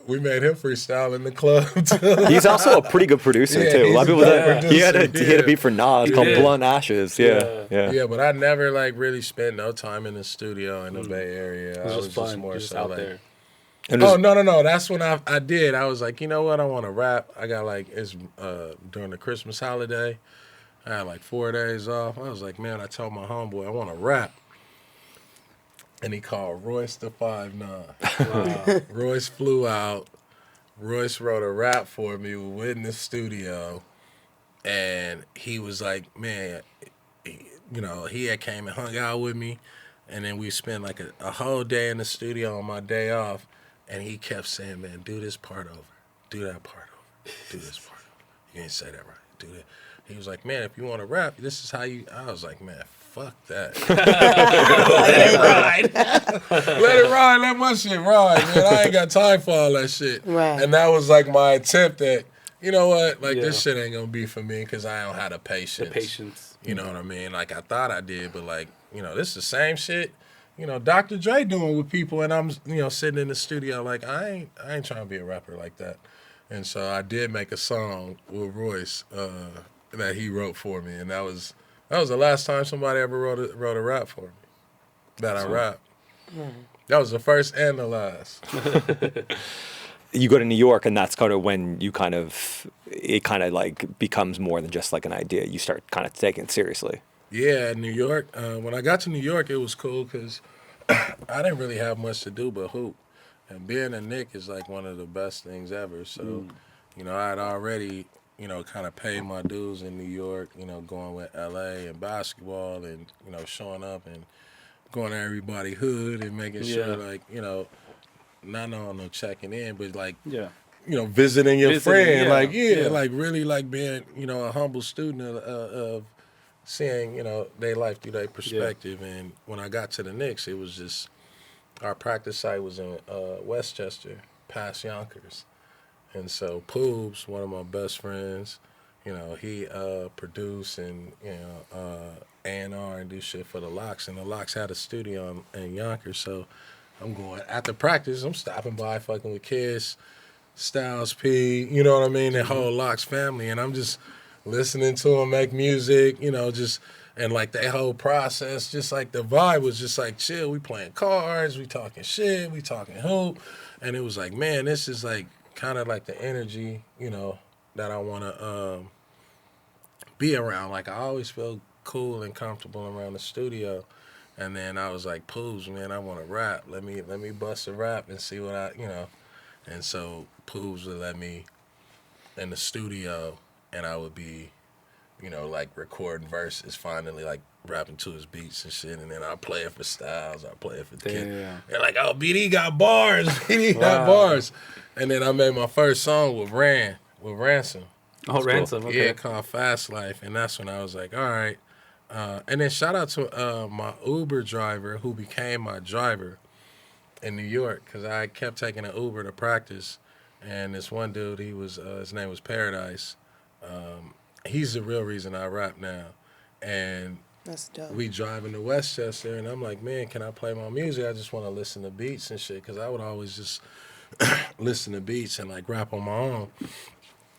we made him freestyle in the club. too. He's also a pretty good producer Yeah, too. A he's lot of a people dope that he had producer, a beat for Nas called Yeah. Blunt Ashes. Yeah. Yeah, but I never like really spent no time in the studio in the Bay Area. It was I just was fun. just more Just so out like. there. And Oh there's- no! That's when I did. I was like, you know what? I want to rap. I got like it's during the Christmas holiday. I had like 4 days off. I was like, man, I told my homeboy I want to rap, and he called Royce the 5'9". Wow. Royce flew out. Royce wrote a rap for me. We went in the studio, and he was like, man, he had came and hung out with me, and then we spent like a whole day in the studio on my day off, and he kept saying, man, do this part over, do that part over, do this part over. You ain't say that right, do that. He was like, man, if you want to rap, this is how you. I was like, man, fuck that. Let it ride, let my shit ride, man. I ain't got time for all that shit. Right. And that was like my attempt at, you know what, like Yeah. this shit ain't gonna be for me because I don't have the The patience. patience. You know what I mean? Like I thought I did, but like, this is the same shit, Dr. Dre doing with people, and I'm, sitting in the studio like I ain't trying to be a rapper like that. And so I did make a song with Royce that he wrote for me, and that was the last time somebody ever wrote a rap for me that I rapped. That was the first and the last. you go to New York, and that's kind of when it kind of like becomes more than just like an idea. You start kind of taking it seriously. Yeah, New York. When I got to New York, it was cool because I didn't really have much to do but hoop. And being a Knick is like one of the best things ever. So, I had already, kind of paid my dues in New York, going with LA and basketball and, showing up and going to everybody hood and making sure, like, not no checking in, but like, Yeah. visiting your friend. yeah, Like, yeah. like really like being, a humble student of seeing, their life through their perspective. And when I got to the Knicks, it was just, our practice site was in Westchester, past Yonkers. And so Poobs, one of my best friends, he produced and, A&R and do shit for the Locks. And the Locks had a studio in Yonkers. So I'm going, after practice, I'm stopping by fucking with Kiss, Styles P, you know what I mean? The whole Locks family. And I'm just listening to them make music, and like that whole process, just like the vibe was just like chill. We playing cards, we talking shit, we talking hoop. And it was like, man, this is like kind of like the energy, that I want to be around. Like I always feel cool and comfortable around the studio. And then I was like, Poobs, man, I want to rap. Let me bust a rap and see what And so Poobs would let me in the studio, and I would be, like recording verses, finally like rapping to his beats and shit. And then I play it for Styles, I play it for the kid. Damn. They're like, oh, BD got bars, BD got bars. And then I made my first song with Ransom. Oh, Ransom. Okay. Yeah, called Fast Life. And that's when I was like, all right. And then shout out to my Uber driver who became my driver in New York, because I kept taking an Uber to practice. And this one dude, his name was Paradise. He's the real reason I rap now. And That's dope. we driving to Westchester, and I'm like, man, can I play my music? I just want to listen to beats and shit, because I would always just listen to beats and like rap on my own.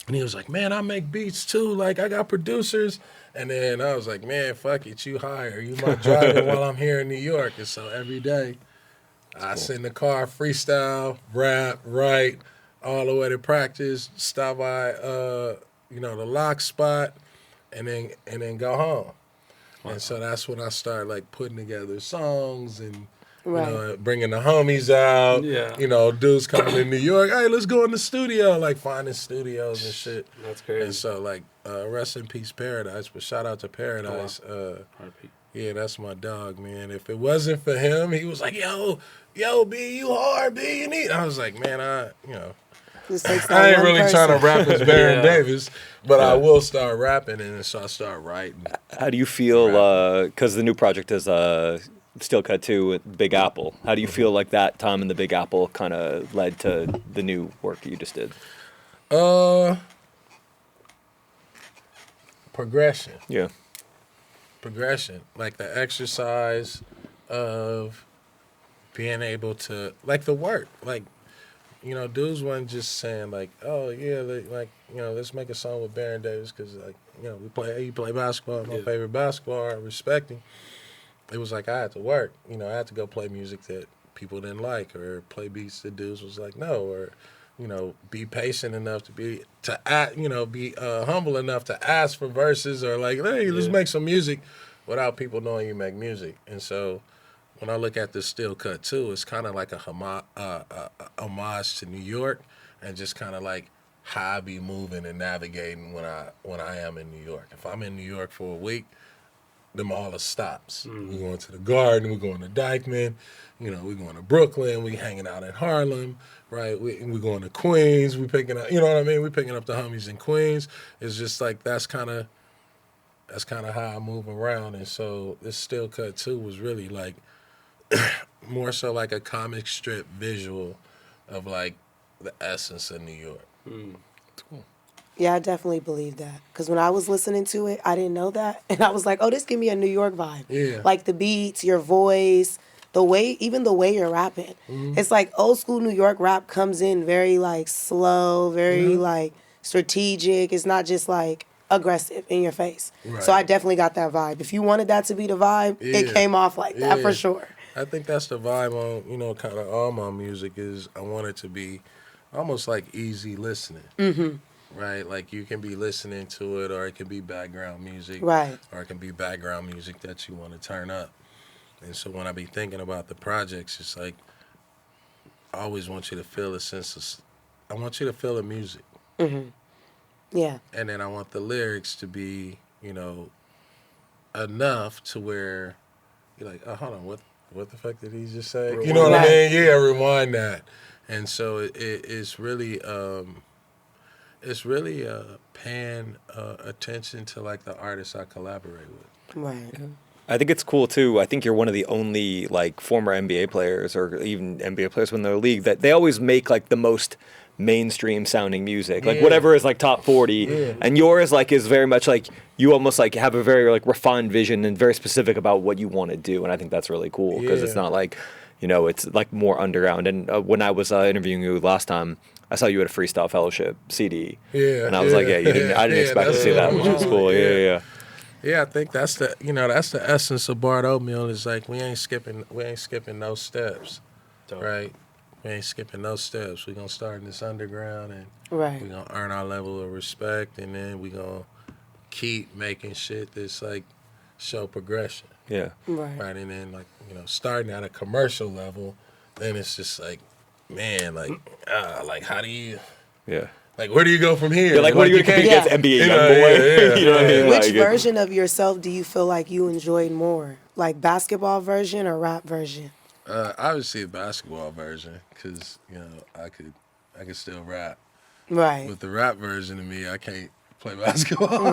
And he was like, man, I make beats too. Like, I got producers. And then I was like, man, fuck it, you hire. You my driver while I'm here in New York. And so every day, I sit in the car, freestyle, rap, write, all the way to practice, stop by, the lock spot, and then go home. And so that's when I started like putting together songs and bringing the homies out. Yeah. Dudes coming to New York. Hey, let's go in the studio. Like finding studios and shit. That's crazy. And so like rest in peace Paradise, but shout out to Paradise. RP. Yeah, that's my dog, man. If it wasn't for him, he was like, yo, B, you hard, B, you need. I was like, man, This takes I that ain't one really person. trying to rap as Baron Yeah. Davis, but I Yeah. will start rapping, and so I start writing. How do you feel? Because the new project is Steel Cut 2 with Big Apple. How do you feel like that time in the Big Apple kind of led to the new work you just did? Progression. Yeah. Like the exercise of being able to, like the work, like, dudes wasn't just saying like, oh yeah, let's make a song with Baron Davis because like, he play basketball, my favorite basketball, I respect him. It was like I had to work, I had to go play music that people didn't like or play beats that dudes was like no, or be patient enough to be humble enough to ask for verses or like, hey, let's make some music without people knowing you make music. And so when I look at this Steel Cut 2, it's kind of like a homage to New York and just kind of like how I be moving and navigating when I am in New York. If I'm in New York for a week, them all the stops. We're going to the Garden, we're going to Dykeman, we're going to Brooklyn, we hanging out in Harlem, right? We're going to Queens, we picking up, we picking up the homies in Queens. It's just like that's kind of how I move around. And so this Steel Cut 2 was really like more so like a comic strip visual of like the essence of New York. It's cool. Yeah, I definitely believe that. Because when I was listening to it, I didn't know that. And I was like, oh, this give me a New York vibe. Yeah. Like the beats, your voice, even the way you're rapping. It's like old school New York rap comes in very like slow, very like strategic. It's not just like aggressive in your face. Right. So I definitely got that vibe. If you wanted that to be the vibe, it Yeah. came off like that Yeah. for sure. I think that's the vibe on, kind of all my music is I want it to be almost like easy listening. Right? Like you can be listening to it or it can be background music. Right. Or it can be background music that you want to turn up. And so when I be thinking about the projects, it's like I always want you to feel a sense of, I want you to feel the music. Yeah. And then I want the lyrics to be, enough to where you're like, oh, hold on, what the fuck did he just say? You know what I mean? Yeah, rewind that. And so it's really paying attention to like the artists I collaborate with. Right. I think it's cool too. I think you're one of the only like former NBA players or even NBA players when they're in the league that they always make like the most mainstream sounding music, like whatever is like top 40, and yours like is very much like you almost like have a very like refined vision and very specific about what you want to do, and I think that's really cool because it's not like it's like more underground. And when I was interviewing you last time, I saw you at a Freestyle Fellowship CD, and I was like, I didn't expect to see that, which was cool. Yeah, I think that's the essence of Bart Oatmeal is like we ain't skipping no steps, right? We ain't skipping no steps. We're gonna start in this underground and Right. we're gonna earn our level of respect, and then we're gonna keep making shit that's like show progression. Yeah. Right, and then like starting at a commercial level, then it's just like, man, like how do you, like where do you go from here? You're like, what are you gonna compete against NBA Youngboy? You know what I mean? Which Like, version of yourself do you feel like you enjoyed more? Like basketball version or rap version? Obviously the basketball version, because I could still rap. Right. With the rap version of me, I can't play basketball.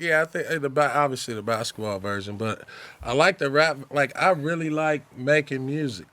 Yeah, I think obviously the basketball version, but I like the rap. Like I really like making music.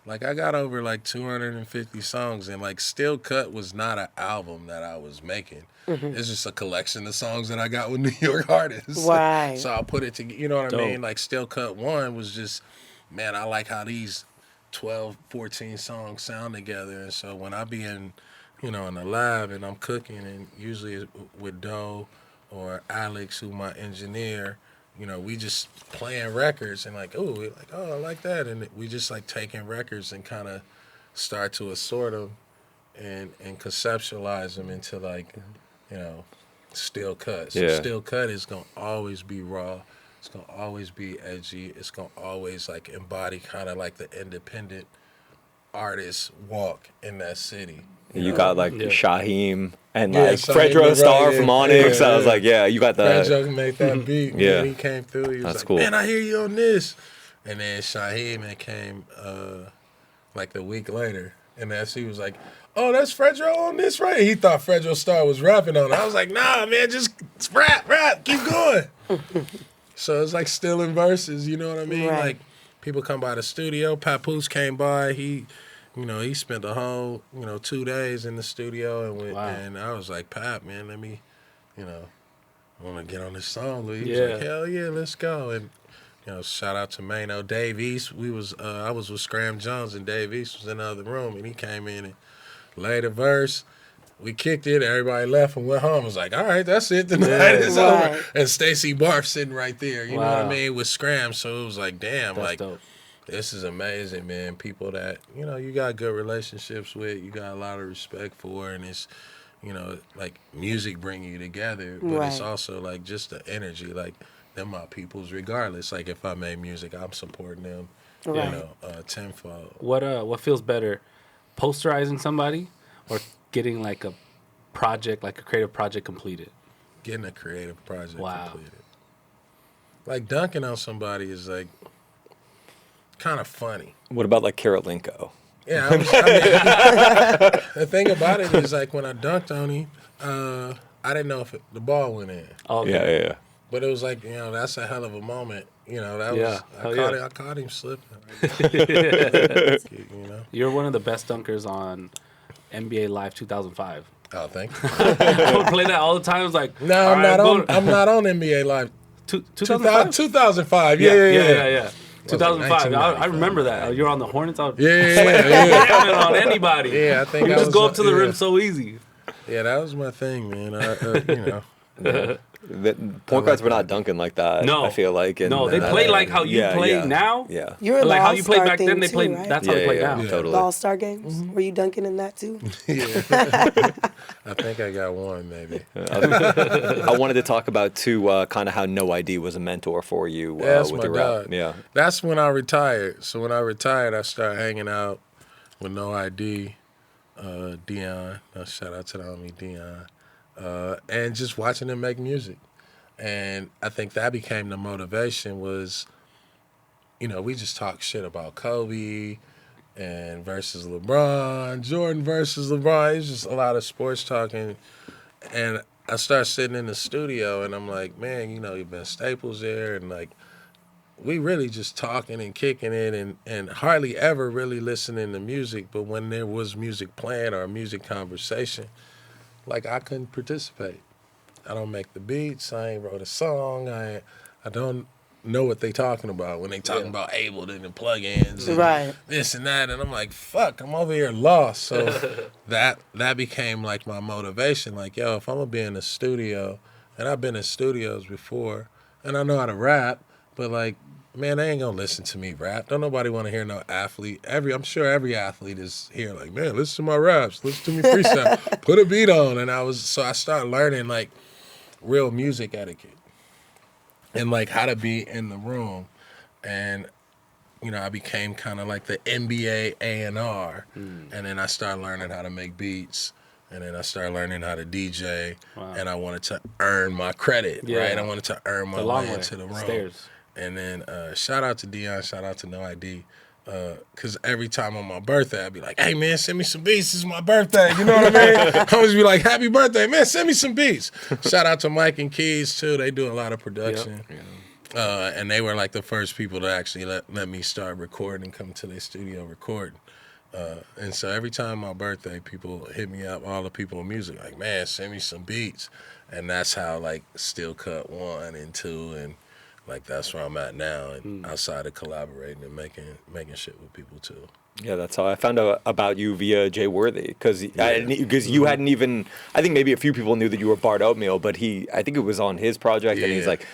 Like I got over like 250 songs, and like Steel Cut was not an album that I was making. It's just a collection of songs that I got with New York artists. Right. So I put it together. You know what I mean? Like Steel Cut 1 was just, man, I like how these 12, 14 songs sound together. And so when I be in the lab and I'm cooking, and usually with Doe or Alex, who my engineer, we just playing records and like, oh, I like that. And we just like taking records and kind of start to assort them and conceptualize them into like, Steel Cut. So Steel Cut is going to always be raw. It's going to always be edgy. It's going to always like embody kind of like the independent artist walk in that city. You got like Yeah. Shaheem and Yeah, like Shaheem Fredro was Starr right, from yeah. Onyx. Yeah, I was yeah. like, yeah, you got Fred the. Joke made that beat. Yeah. Yeah, he came through. He was That's like, cool. man, I hear you on this. And then Shaheem came like the week later. And that's he was like, oh, that's Fredro on this, right? He thought Fredro Starr was rapping on it. I was like, nah, man, just rap, keep going. So it's like still in verses, you know what I mean? Right. Like people come by the studio. Papoose came by. He spent the whole 2 days in the studio and Wow. and I was like, Pap, man, let me, I want to get on this song. He was Yeah. like, hell yeah, let's go. And shout out to Mano, Dave East. I was with Scram Jones and Dave East was in the other room and he came in and laid a verse. We kicked it, everybody left and went home. I was like, all right, that's it. The night is Right. over. And Stacy Barf sitting right there, you know what I Wow. mean, with Scram. So it was like, damn, That's like dope. this is amazing, man. People that, you got good relationships with, you got a lot of respect for, and it's, like music bring you together, but it's Right. also like just the energy, like them my peoples regardless. Like if I made music, I'm supporting them, Right. tenfold. What feels better, posterizing somebody or getting like a project, like a creative project completed? Getting a creative project Wow. completed. Like dunking on somebody is like kind of funny. What about like Karolinko? Yeah, the thing about it is like when I dunked on him, I didn't know if the ball went in, Okay. Yeah. but it was like that's a hell of a moment. That Yeah, was hell yeah. I caught him slipping. You're one of the best dunkers on NBA Live 2005. Oh, thank you. I would play that all the time. I was like, No, all I'm right, not on. I'm not on NBA Live. 2005? 2005. Yeah. 2005. I 1995. remember that. You're on the Hornets. I was Yeah. jamming on anybody. Yeah, I think You I just was go on- up to the yeah. rim so easy. Yeah, that was my thing, man. The point guards were not dunking like that. No. I feel like. And, No, they play like how you play now. Yeah. You're in Like the how you played All-Star back thing then, they too, play. right? That's how they play now. The Totally. All-Star games? Were you dunking in that too? I think I got one, maybe. I wanted to talk about too, kind of how No ID was a mentor for you That's with my your rap. dog. Yeah. That's when I retired. So when I retired, I started hanging out with No ID, Dion. Shout out to the homie Dion. And just watching them make music. And I think that became the motivation was, we just talk shit about Kobe and versus LeBron, Jordan versus LeBron. It's just a lot of sports talking. And I started sitting in the studio and I'm like, man, you've been Staples there and like, we really just talking and kicking it and hardly ever really listening to music. But when there was music playing or a music conversation, like I couldn't participate. I don't make the beats. I ain't wrote a song. I don't know what they talking about when they talking about Ableton and plugins and Right. this and that. And I'm like, fuck, I'm over here lost. So that became like my motivation. Like, yo, if I'm gonna be in the studio, and I've been in studios before, and I know how to rap, but like, man, they ain't gonna listen to me rap. Don't nobody want to hear no athlete. I'm sure every athlete is here like, man, listen to my raps, listen to me freestyle, put a beat on. And I started learning like real music etiquette and like how to be in the room. And I became kind of like the NBA A&R. And then I started learning how to make beats. And then I started learning how to DJ. Wow. And I wanted to earn my credit, Yeah. right? I wanted to earn my The long way way. into the room. Stairs. And then shout out to Dion, shout out to No ID. Because every time on my birthday, I'd be like, hey, man, send me some beats. This is my birthday. You know what I mean? I always be like, happy birthday, man, send me some beats. Shout out to Mike and Keys, too. They do a lot of production. Yep. And they were like the first people to actually let me start recording and come to their studio recording. And so every time my birthday, people hit me up, all the people in music, like, man, send me some beats. And that's how, like, Steel Cut 1 and 2 and like that's where I'm at now, and outside of collaborating and making shit with people too. Yeah, that's how I found out about you via Jay Worthy, because you hadn't even. I think maybe a few people knew that you were Bart Oatmeal, but I think it was on his project, and he's Yeah. like,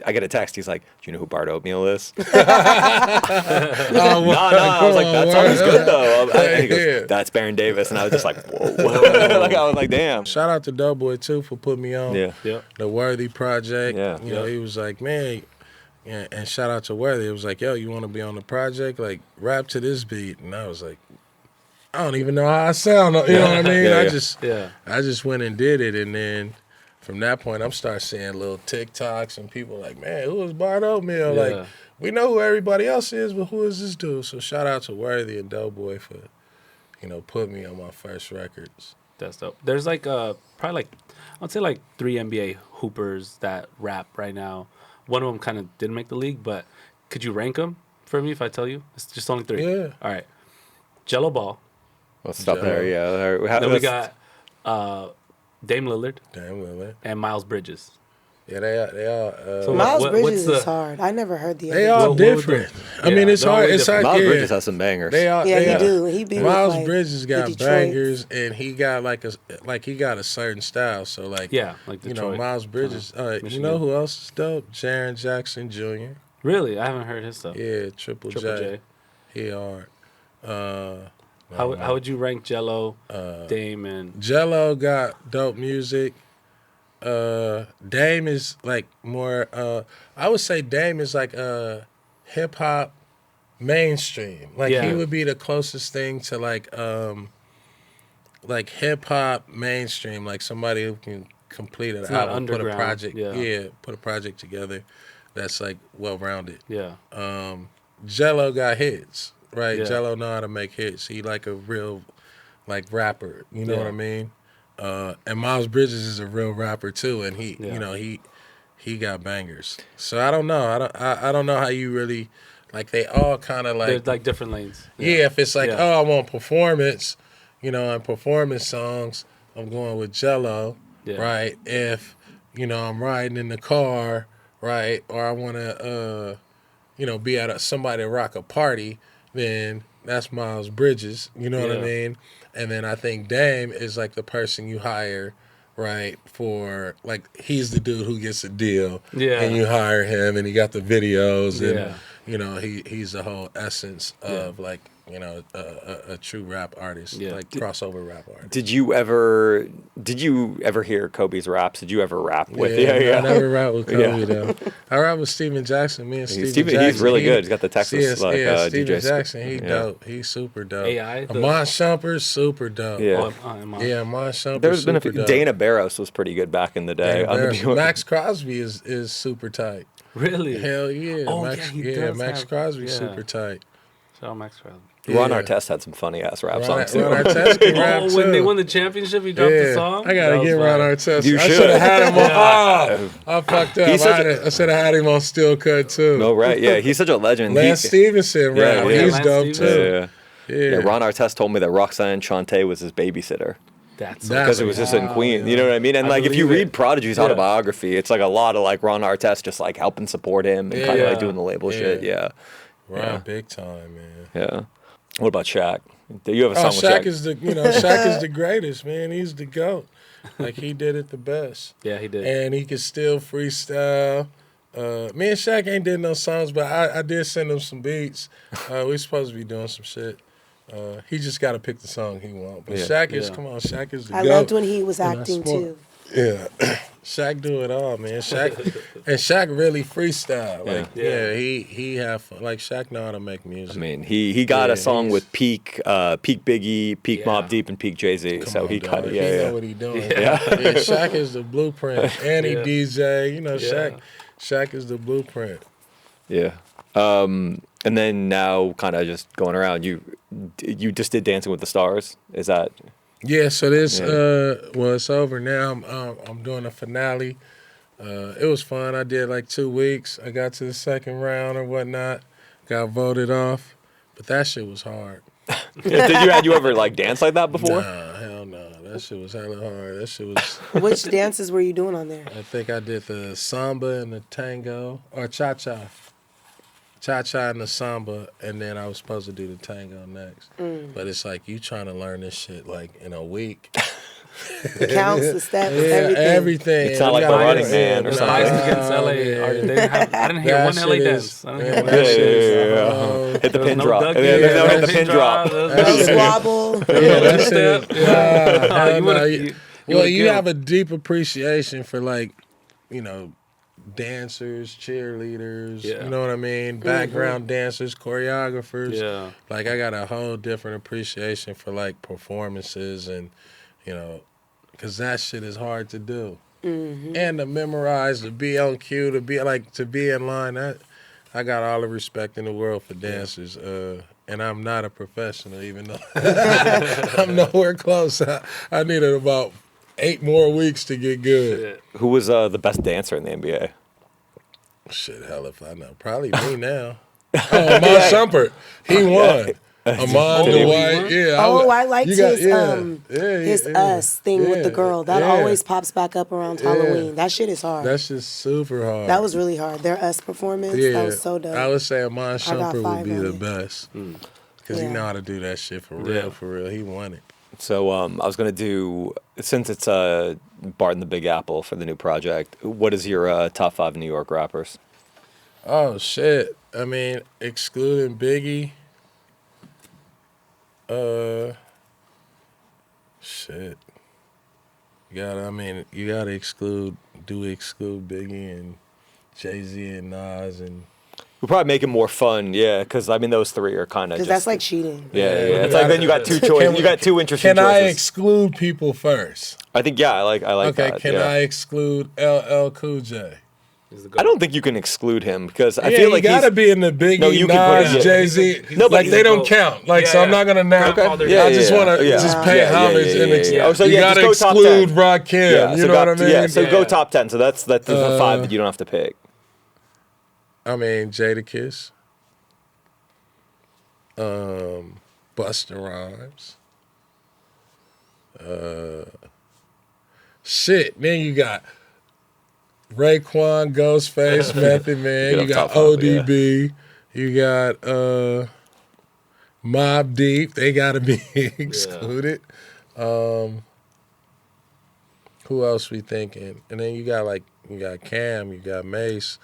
I get a text. He's like, "Do you know who Bart Oatmeal is?" No, Oh, I was like, "That sounds good though." And he goes, Yeah. "That's Baron Davis," and I was just like, "Whoa!" Like I was like, "Damn." Shout out to Doughboy too for putting me on Yeah. Yep. the Worthy project. Yeah. You know, he was like, man, yeah, and shout out to Worthy. It was like, yo, you want to be on the project? Like, rap to this beat, and I was like, I don't even know how I sound. You know what I mean? Yeah, I just went and did it, and then from that point, I'm start seeing little TikToks and people like, man, who is Bart Oatmeal? Yeah. Like, we know who everybody else is, but who is this dude? So shout out to Worthy and Doughboy for, putting me on my first records. That's dope. There's like probably like I'd say like 3 NBA hoopers that rap right now. One of them kind of didn't make the league, but could you rank them for me if I tell you? It's just only 3. Yeah. All right. Jello Ball. Let's stop Jello. there. Yeah. Then we got Dame Lillard Damn, Lily. and Miles Bridges. Yeah, they all. So Miles what's Bridges the- is hard. I never heard the They other. all What would different. the- I mean, yeah, it's they're all hard. It's different. like Miles yeah, Bridges has some bangers. They all. Yeah, they he all- do. He be with, Miles like, Bridges the got Detroit. bangers, and he got he got a certain style. So like, Yeah, like Detroit. Miles Bridges. You Michigan. know who else is dope? Jaron Jackson Jr. Really? I haven't heard his stuff. Yeah, Triple J. He hard. How would you rank Jello, Dame, and Jello got dope music. Dame is like more. I would say Dame is like hip hop mainstream. Like Yeah. he would be the closest thing to like hip hop mainstream. Like somebody who can complete an It's not album, put a underground, project. yeah. Put a project together that's like well rounded. yeah, Jello got hits, right? Yeah. Jello know how to make hits. He like a real like rapper. You know Yeah. what I mean? And Miles Bridges is a real rapper too, and he, Yeah. he got bangers. So I don't know. I don't know how you really like. They all kind of they're like like different lanes. yeah. If it's like Yeah. oh, I want performance, and performance songs, I'm going with Jello, Yeah. right? If I'm riding in the car, right, or I want to be at somebody rock a party, then that's Miles Bridges. You know what I Yeah. mean? And then I think Dame is like the person you hire, right, for like he's the dude who gets a deal. Yeah. And you hire him and he got the videos and Yeah. he's the whole essence of like, a true rap artist, Yeah. like crossover rap artist. Did you ever hear Kobe's raps? Did you ever rap with? I never rap with Kobe Yeah. though. I rap with Steven Jackson. Me and Steven Steven, Jackson. he's really good. He's got the Texas Steven DJ. Jackson, he Yeah. dope. He's super dope. AI, the- Amon Shumper's super dope. Yeah. Yeah, Amon Shumper's There's been a super few. dope. Dana Barros was pretty good back in the day. Dana Barros. Max Crosby is super tight. Really? Hell yeah. Oh, Max, yeah, he does Max have- Crosby's yeah. super tight. Shout out Max Crosby. Ron Yeah. Artest had some funny ass rap Ron songs too. Artest can rap Oh, when too. they won the championship, he dropped the song. I gotta That get was Ron fire. Artest. You I should. should have had him on. I fucked up. He's such a- I should have had him on Steel Cut too. No, right? Yeah, he's such a legend. Lance He- Stevenson, Yeah, rap. yeah. He's Lance dope Stevenson. too. yeah. Yeah, Ron Artest told me that Roxanne Shante was his babysitter That's because it was just in Queens. You know what I mean? And I like, if you believe it. read Prodigy's Yeah. autobiography, it's like a lot of like Ron Artest just like helping support him and kind of Yeah. like doing the label Yeah. shit. Yeah, Ron, Yeah. big time, man. yeah. What about Shaq? Do you have a Oh, song with Shaq Shaq? is Shaq is the greatest, man. He's the GOAT. Like he did it the best. Yeah, he did. And he can still freestyle. Me and Shaq ain't did no songs, but I did send him some beats. We supposed to be doing some shit. He just got to pick the song he want. But Yeah. Shaq is, Yeah. come on, Shaq is the I GOAT. loved when he was And I acting smoke. too. Yeah, Shaq do it all, man. Shaq really freestyle. Like, Yeah. he have fun. Like Shaq know how to make music. I mean, he got Yeah, a song he's- with Peak Biggie, Peak Yeah. Mobb Deep, and Peak Jay-Z. Come So on, he dog. cut it. He Yeah, know what he doing. Yeah. Shaq is the blueprint, and he Yeah. DJ. Yeah. Shaq is the blueprint. yeah. And then now, kind of just going around, you just did Dancing with the Stars. Is that? Yeah, so this Yeah. well, it's over now. I'm doing a finale. It was fun. I did like 2 weeks. I got to the second round or whatnot. Got voted off, but that shit was hard. Had you ever like danced like that before? Nah, hell no. That shit was hella hard. That shit was. Which dances were you doing on there? I think I did the samba and the tango or cha cha. Cha cha and the samba, and then I was supposed to do the tango next. But it's like you trying to learn this shit like in a week. The counts, the steps, Yeah, everything. everything. It's not You like gotta The Running do- Man or The something. Spice against LA. Yeah. They didn't have, I didn't hear That one LA shit dance. is- I didn't yeah, hear one. that shit is- Hit the There was pin no drop. Dougie. Yeah, There no, was hit the no pin drop. There was No no- squabble. Yeah, that Step. shit. Nah, hell You no. would've- You- you Well, would've you killed. have a deep appreciation for like, dancers, cheerleaders, Yeah. you know what I mean? Background dancers, choreographers. Yeah. Like I got a whole different appreciation for like performances and, because that shit is hard to do. And to memorize, to be on cue, to be in line. I got all the respect in the world for dancers. And I'm not a professional, even though I'm nowhere close. I needed about 8 more weeks to get good. Shit. Who was the best dancer in the NBA? Shit, hell if I know. Probably me now. Oh, Amon Shumpert. He won. Amon Did he Dwight. win? Yeah. I liked his his us thing with the girl. That yeah. always pops back up around Halloween. That shit is hard. That's just super hard. That was really hard. Their us performance, that was so dope. I would say Amon I got Shumpert would 5 be on the it. best. Because he Yeah. know how to do that shit for real, Yeah. for real. He won it. So I was gonna do, since it's Bart and the Big Apple for the new project. What is your top 5 New York rappers? Oh, shit. I mean, excluding Biggie. Shit. You gotta exclude Biggie and Jay-Z and Nas and We'll probably make it more fun, yeah, because I mean those 3 are kind of Because that's like cheating. yeah. Yeah, It's like then you got 2 choices. You got 2 interesting Can choices. I exclude people first? I think I like Okay, that. can yeah. I exclude LL Cool J? He's the I don't think you can exclude him because I Yeah, feel he like gotta he's, be in the Biggie, No, you can put Nas, it- yeah. Jay-Z. He's No, but like he's they a don't goat. count. Like Yeah, so, I'm yeah. not gonna now. Grandfather, Yeah, I just yeah, want to yeah. just pay Yeah, homage yeah, and yeah, yeah. Oh, so you yeah, gotta just go top exclude 10. Rakim. yeah, You so know got, what I mean? Yeah, so Yeah, go yeah. top 10. So that's the 5 that you don't have to pick. I mean Jadakiss, Busta Rhymes. Shit. Then you got Raekwon, Ghostface, Method Man. Get You off got top five, yeah. ODB. You got Mobb Deep. They gotta be excluded. Who else we thinking? And then you got Cam. You got Mace.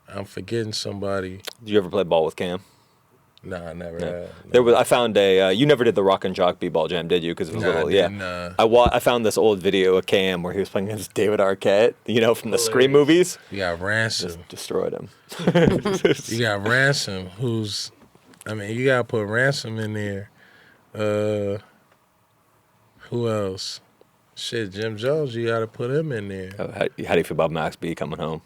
I'm forgetting somebody. Did you ever play ball with Cam? Nah, I never No. had. There was. I found a. You never did the Rock and Jock B-ball jam, did you? Because it was Nah, I little. didn't, Yeah. I found this old video of Cam where he was playing against David Arquette. You know, from the Scream movies. You got Ransom. Just destroyed him. You got Ransom, you gotta put Ransom in there. Who else? Shit, Jim Jones, you gotta put him in there. How do you feel about Max B coming home?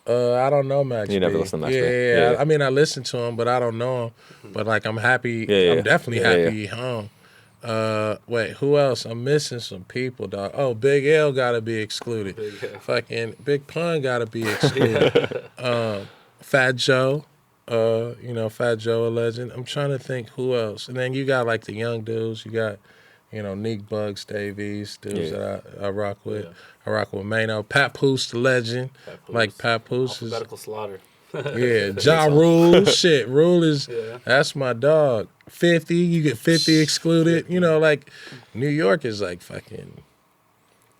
I don't know Max You never B. listen to Max yeah, B? Yeah, Yeah. I mean, I listen to him, but I don't know him. But like, I'm happy. Yeah. I'm definitely Yeah, happy he home. Wait, who else? I'm missing some people, dog. Oh, Big L gotta be excluded. Big L. Fucking Big Pun gotta be excluded. Fat Joe. Fat Joe, a legend. I'm trying to think who else. And then you got like the young dudes. You got, Neek Bugs, Davies, dudes that I rock with. Yeah. I rock with Mano. Papoose, the legend. Papoose. Like Papoose is, Alphabetical slaughter. yeah. Ja Rule, shit. Rule is, Yeah. that's my dog. 50, you get 50 excluded. Like New York is like fucking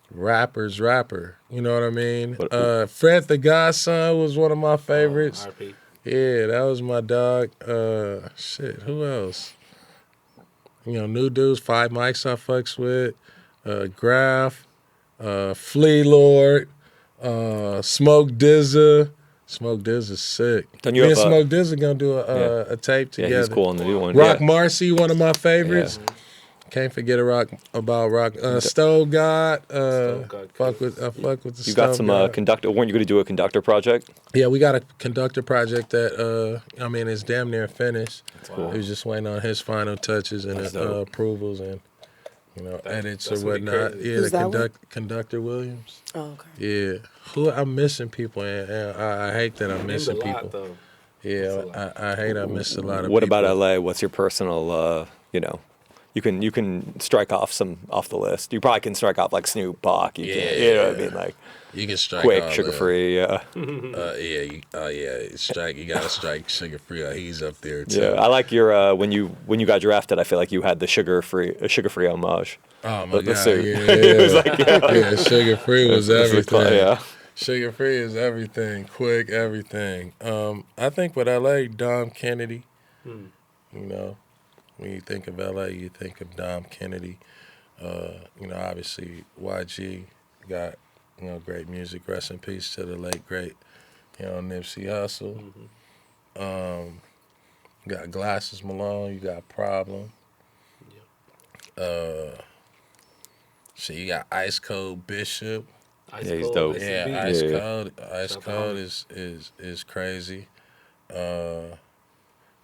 rapper. You know what I mean? Fred the Godson was one of my favorites. RP. Yeah, that was my dog. Shit, who else? New dudes, 5 Mics I fucks with. Graph, Flea Lord, Smoke Dizza. Smoke Dizza's sick. Don't Me you and have, Smoke Dizza gonna do Yeah. a tape Yeah, together. he's cool on the new one. Rock yeah. Marcy, one of my favorites. Can't forget Rock. Stove God. God, Fuck with the You got Stove some God. conductor. Weren't you going to do a conductor project? Yeah, we got a conductor project that it's damn near finished. cool. He was just waiting on his final touches and That's dope. approvals and edits or that's gonna be whatnot. crazy. Yeah, Who's the that one? conductor Williams. Oh, okay. Yeah, who I'm missing people and I hate that I'm Named a missing lot, people. though. Yeah, That's a lot. I hate I missed a lot of. What people. about LA? What's your personal? You can strike off some off the list. You probably can strike off like Snoop Dogg. You can't, you know what I mean? Like You can strike quick, all sugar that. free. Yeah. Strike. You gotta strike sugar free. He's up there too. Yeah, I like your when you got drafted. I feel like you had the sugar free homage. Oh my The god! suit. Yeah, It was like, yeah. Sugar free was everything. Yeah. Sugar free is everything. Quick, everything. I think with LA, Dom Kennedy. When you think of LA, you think of Dom Kennedy. Obviously YG got great music. Rest in peace to the late great, Nipsey Hussle. You got Glasses Malone. You got Problem. Shit, you got Ice Cold Bishop. Ice Yeah, he's Cold, dope. Ice Yeah, Beat. Ice Yeah. Cold. Ice Shout out to Cold homie. is crazy.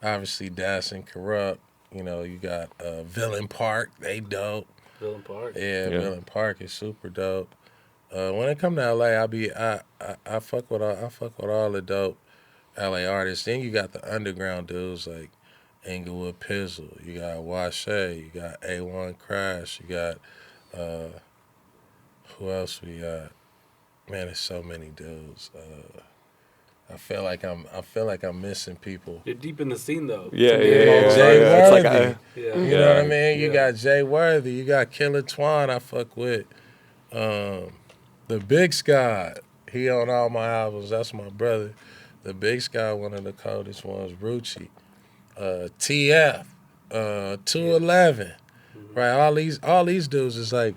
Obviously, Das and Corrupt. You got Villain Park. They dope. Villain Park. Yeah, Yeah. Villain Park is super dope. When it come to LA, I fuck with all the dope LA artists. Then you got the underground dudes like Inglewood Pizzle. You got Washe. You got A1 Crash. You got who else we got? Man, there's so many dudes. I feel like I'm missing people. You're deep in the scene though. Yeah, To me, yeah, yeah. Jay It's like Worthy. Yeah. You know what I Yeah. mean? You Yeah. got Jay Worthy. You got Killer Twan. I fuck with. The Big Sky. He on all my albums. That's my brother. The Big Sky, one of the coldest ones. Rucci. TF. 211. Right. All these dudes is like,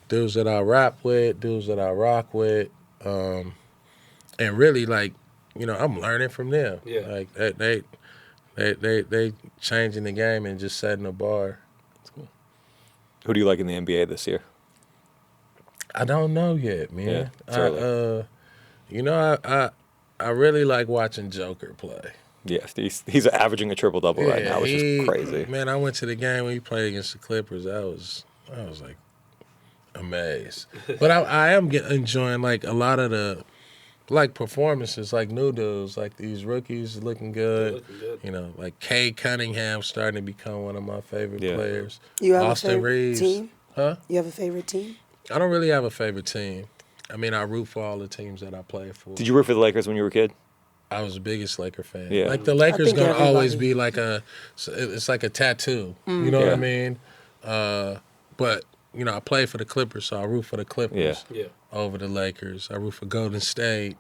dudes that I rap with, dudes that I rock with. And really like, I'm learning from them. Yeah. Like they changing the game and just setting the bar. Who do you like in the NBA this year? I don't know yet, man. Yeah, it's early. I really like watching Joker play. Yeah, he's averaging a triple double right now, which is crazy. Man, I went to the game when he played against the Clippers. I was like amazed. But I am enjoying like a lot of the like performances, like new dudes, like these rookies looking good. Looking good. Like Cade Cunningham starting to become one of my favorite players. You have Austin a favorite Reeves. team? Huh? You have a favorite team? I don't really have a favorite team. I mean, I root for all the teams that I play for. Did you root for the Lakers when you were a kid? I was the biggest Laker fan. Yeah. Like the Lakers think gonna always everybody- be like it's like a tattoo. You know what Yeah. I mean? But I play for the Clippers, so I root for the Clippers Yeah. over the Lakers. I root for Golden State.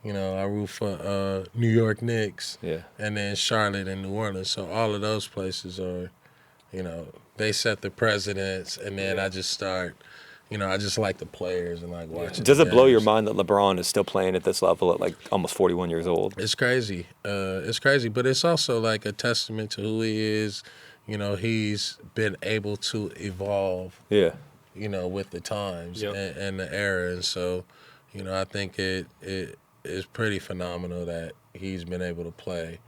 I root for New York Knicks. Yeah. And then Charlotte and New Orleans. So all of those places are, they set the precedents, and then I just start. I just like the players and like watching. Does the it blow your games. mind that LeBron is still playing at this level at like almost 41 years old? It's crazy. It's crazy, but it's also like a testament to who he is. He's been able to evolve, Yeah. with the times Yep. and the era. And so, I think it is pretty phenomenal that he's been able to play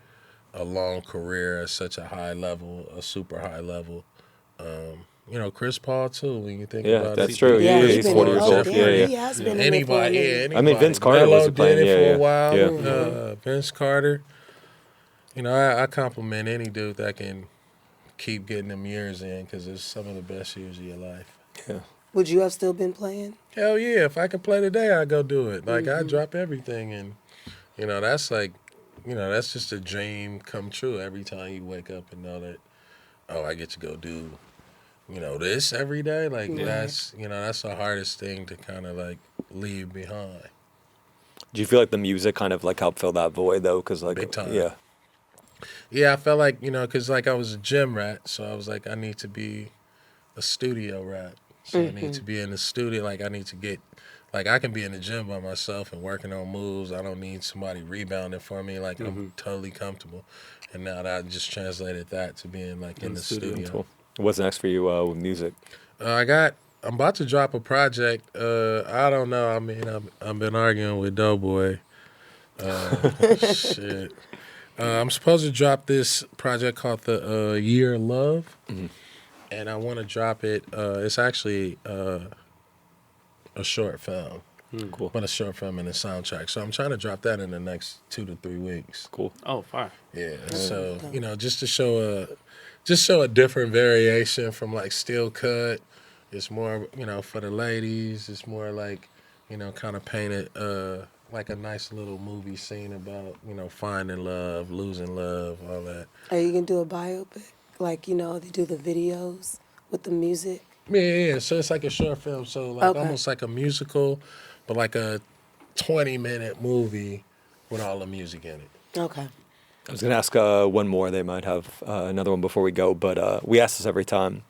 a long career at such a high level, a super high level. Chris Paul too. When you think Yeah, about that's it, true. Yeah, he's 40 years old. damn, Yeah, yeah. He has been in Anybody, it for a yeah, minute. anybody. I mean, Vince Carter Melo wasn't playing, did it yeah, for yeah. a while. Yeah. Vince Carter. I compliment any dude that can keep getting them years in because it's some of the best years of your life. Yeah. Would you have still been playing? Hell yeah! If I could play today, I'd go do it. Like I drop everything, and that's like, that's just a dream come true every time you wake up and know that, oh, I get to go do, this every day. Like that's the hardest thing to kind of like leave behind. Do you feel like the music kind of like helped fill that void though? Because like, Big time. yeah, Yeah, I felt like, because like I was a gym rat, so I was like, I need to be a studio rat. So I need to be in the studio. Like I need to get, like I can be in the gym by myself and working on moves. I don't need somebody rebounding for me. Like I'm totally comfortable. And now that I just translated that to being like in the studio. cool. What's next for you with music? I'm about to drop a project. I don't know. I mean, I've been arguing with Doughboy. Shit. I'm supposed to drop this project called The Year of Love. And I want to drop it. It's actually a short film. Cool. But a short film and a soundtrack. So I'm trying to drop that in the next 2 to 3 weeks. Cool. Oh, fire. Yeah. So, just to show a different variation from like Steel Cut. It's more, for the ladies. It's more like, kind of painted like a nice little movie scene about, finding love, losing love, all that. Are you going to do a biopic? Like, they do the videos with the music? Yeah. So it's like a short film. So like Okay. almost like a musical, but like a 20-minute movie with all the music in it. Okay. I was gonna ask one more. They might have another one before we go, but we ask this every time,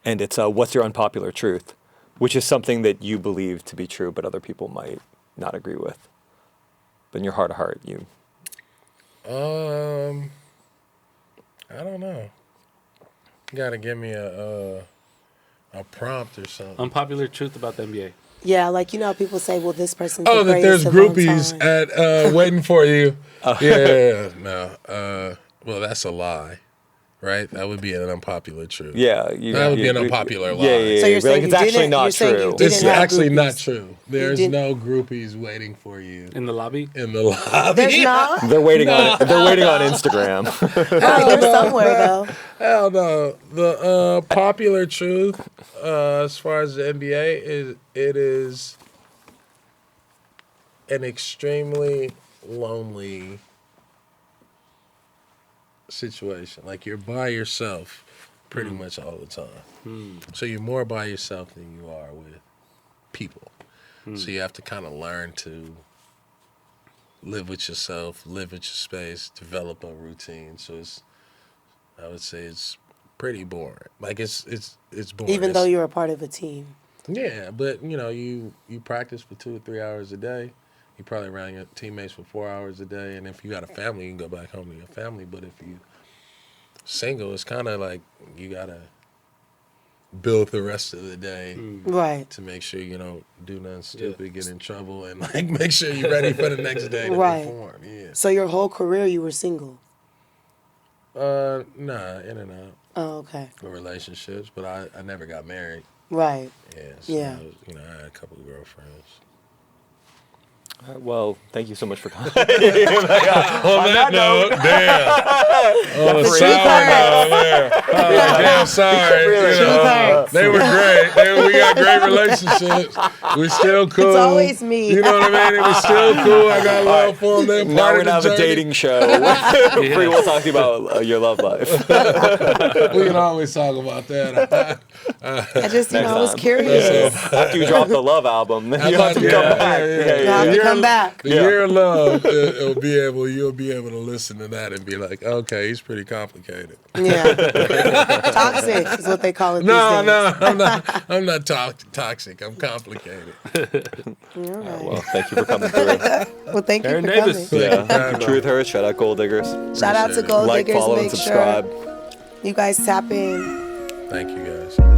and it's what's your unpopular truth? which is something that you believe to be true, but other people might not agree with. But in your heart of heart, you. I don't know. You gotta give me a prompt or something. Unpopular truth about the NBA. Yeah, like you know how people say, well, this person's Oh, the that there's greatest of all groupies time. at waiting for you. Yeah. No. Well, that's a lie, right? That would be an unpopular truth. Yeah. That would be an unpopular lie. Yeah, yeah. So you're saying it's you actually didn't- not you're saying you true. didn't It's have actually not groupies. true. There's didn't- no groupies waiting for you In the lobby? in the lobby. There's not. They're waiting on Instagram. There's somewhere though. Hell no. The popular truth, as far as the NBA, is it is an extremely lonely situation. Like you're by yourself pretty much all the time. So you're more by yourself than you are with people. So you have to kind of learn to live with yourself, live with your space, develop a routine. So I would say it's pretty boring. Like it's boring. Even though you're a part of a team. Yeah, but you practice for 2 or 3 hours a day. You probably around your teammates for 4 hours a day, and if you got a family, you can go back home to your family. But if you single, it's kind of like you gotta build the rest of the day Right. to make sure you don't do nothing stupid, get in trouble, and like make sure you're ready for the next day to Right. perform. Yeah. So your whole career you were single. Nah, in and out Oh, okay. of relationships, but I never got married. Right. Yeah. So Yeah. I had a couple of girlfriends. Well, thank you so much for coming. On that note, damn. On a sour note, yeah. Damn sorry. They were great. We got great relationships. We're still cool. It's always me. You know what I mean? It was still cool. I got love for them. They're Now part we're of gonna the have a journey. dating show. Where we'll talk to you about your love life. We can always talk about that. I just, I was time. curious. After you drop the love album, then you have to come back. You have to come back. The year of love, you'll be able to listen to that and be like, okay, he's pretty complicated. Yeah. Toxic is what they call it No, these days. I'm not toxic. I'm complicated. All right. Well, thank you for coming through. Well, thank you Aaron for Davis. coming. Yeah, Truth Hurts. Shout out Gold Diggers. Shout out to Gold Like, Diggers. follow, and Make subscribe. sure you guys tap in. Thank you guys.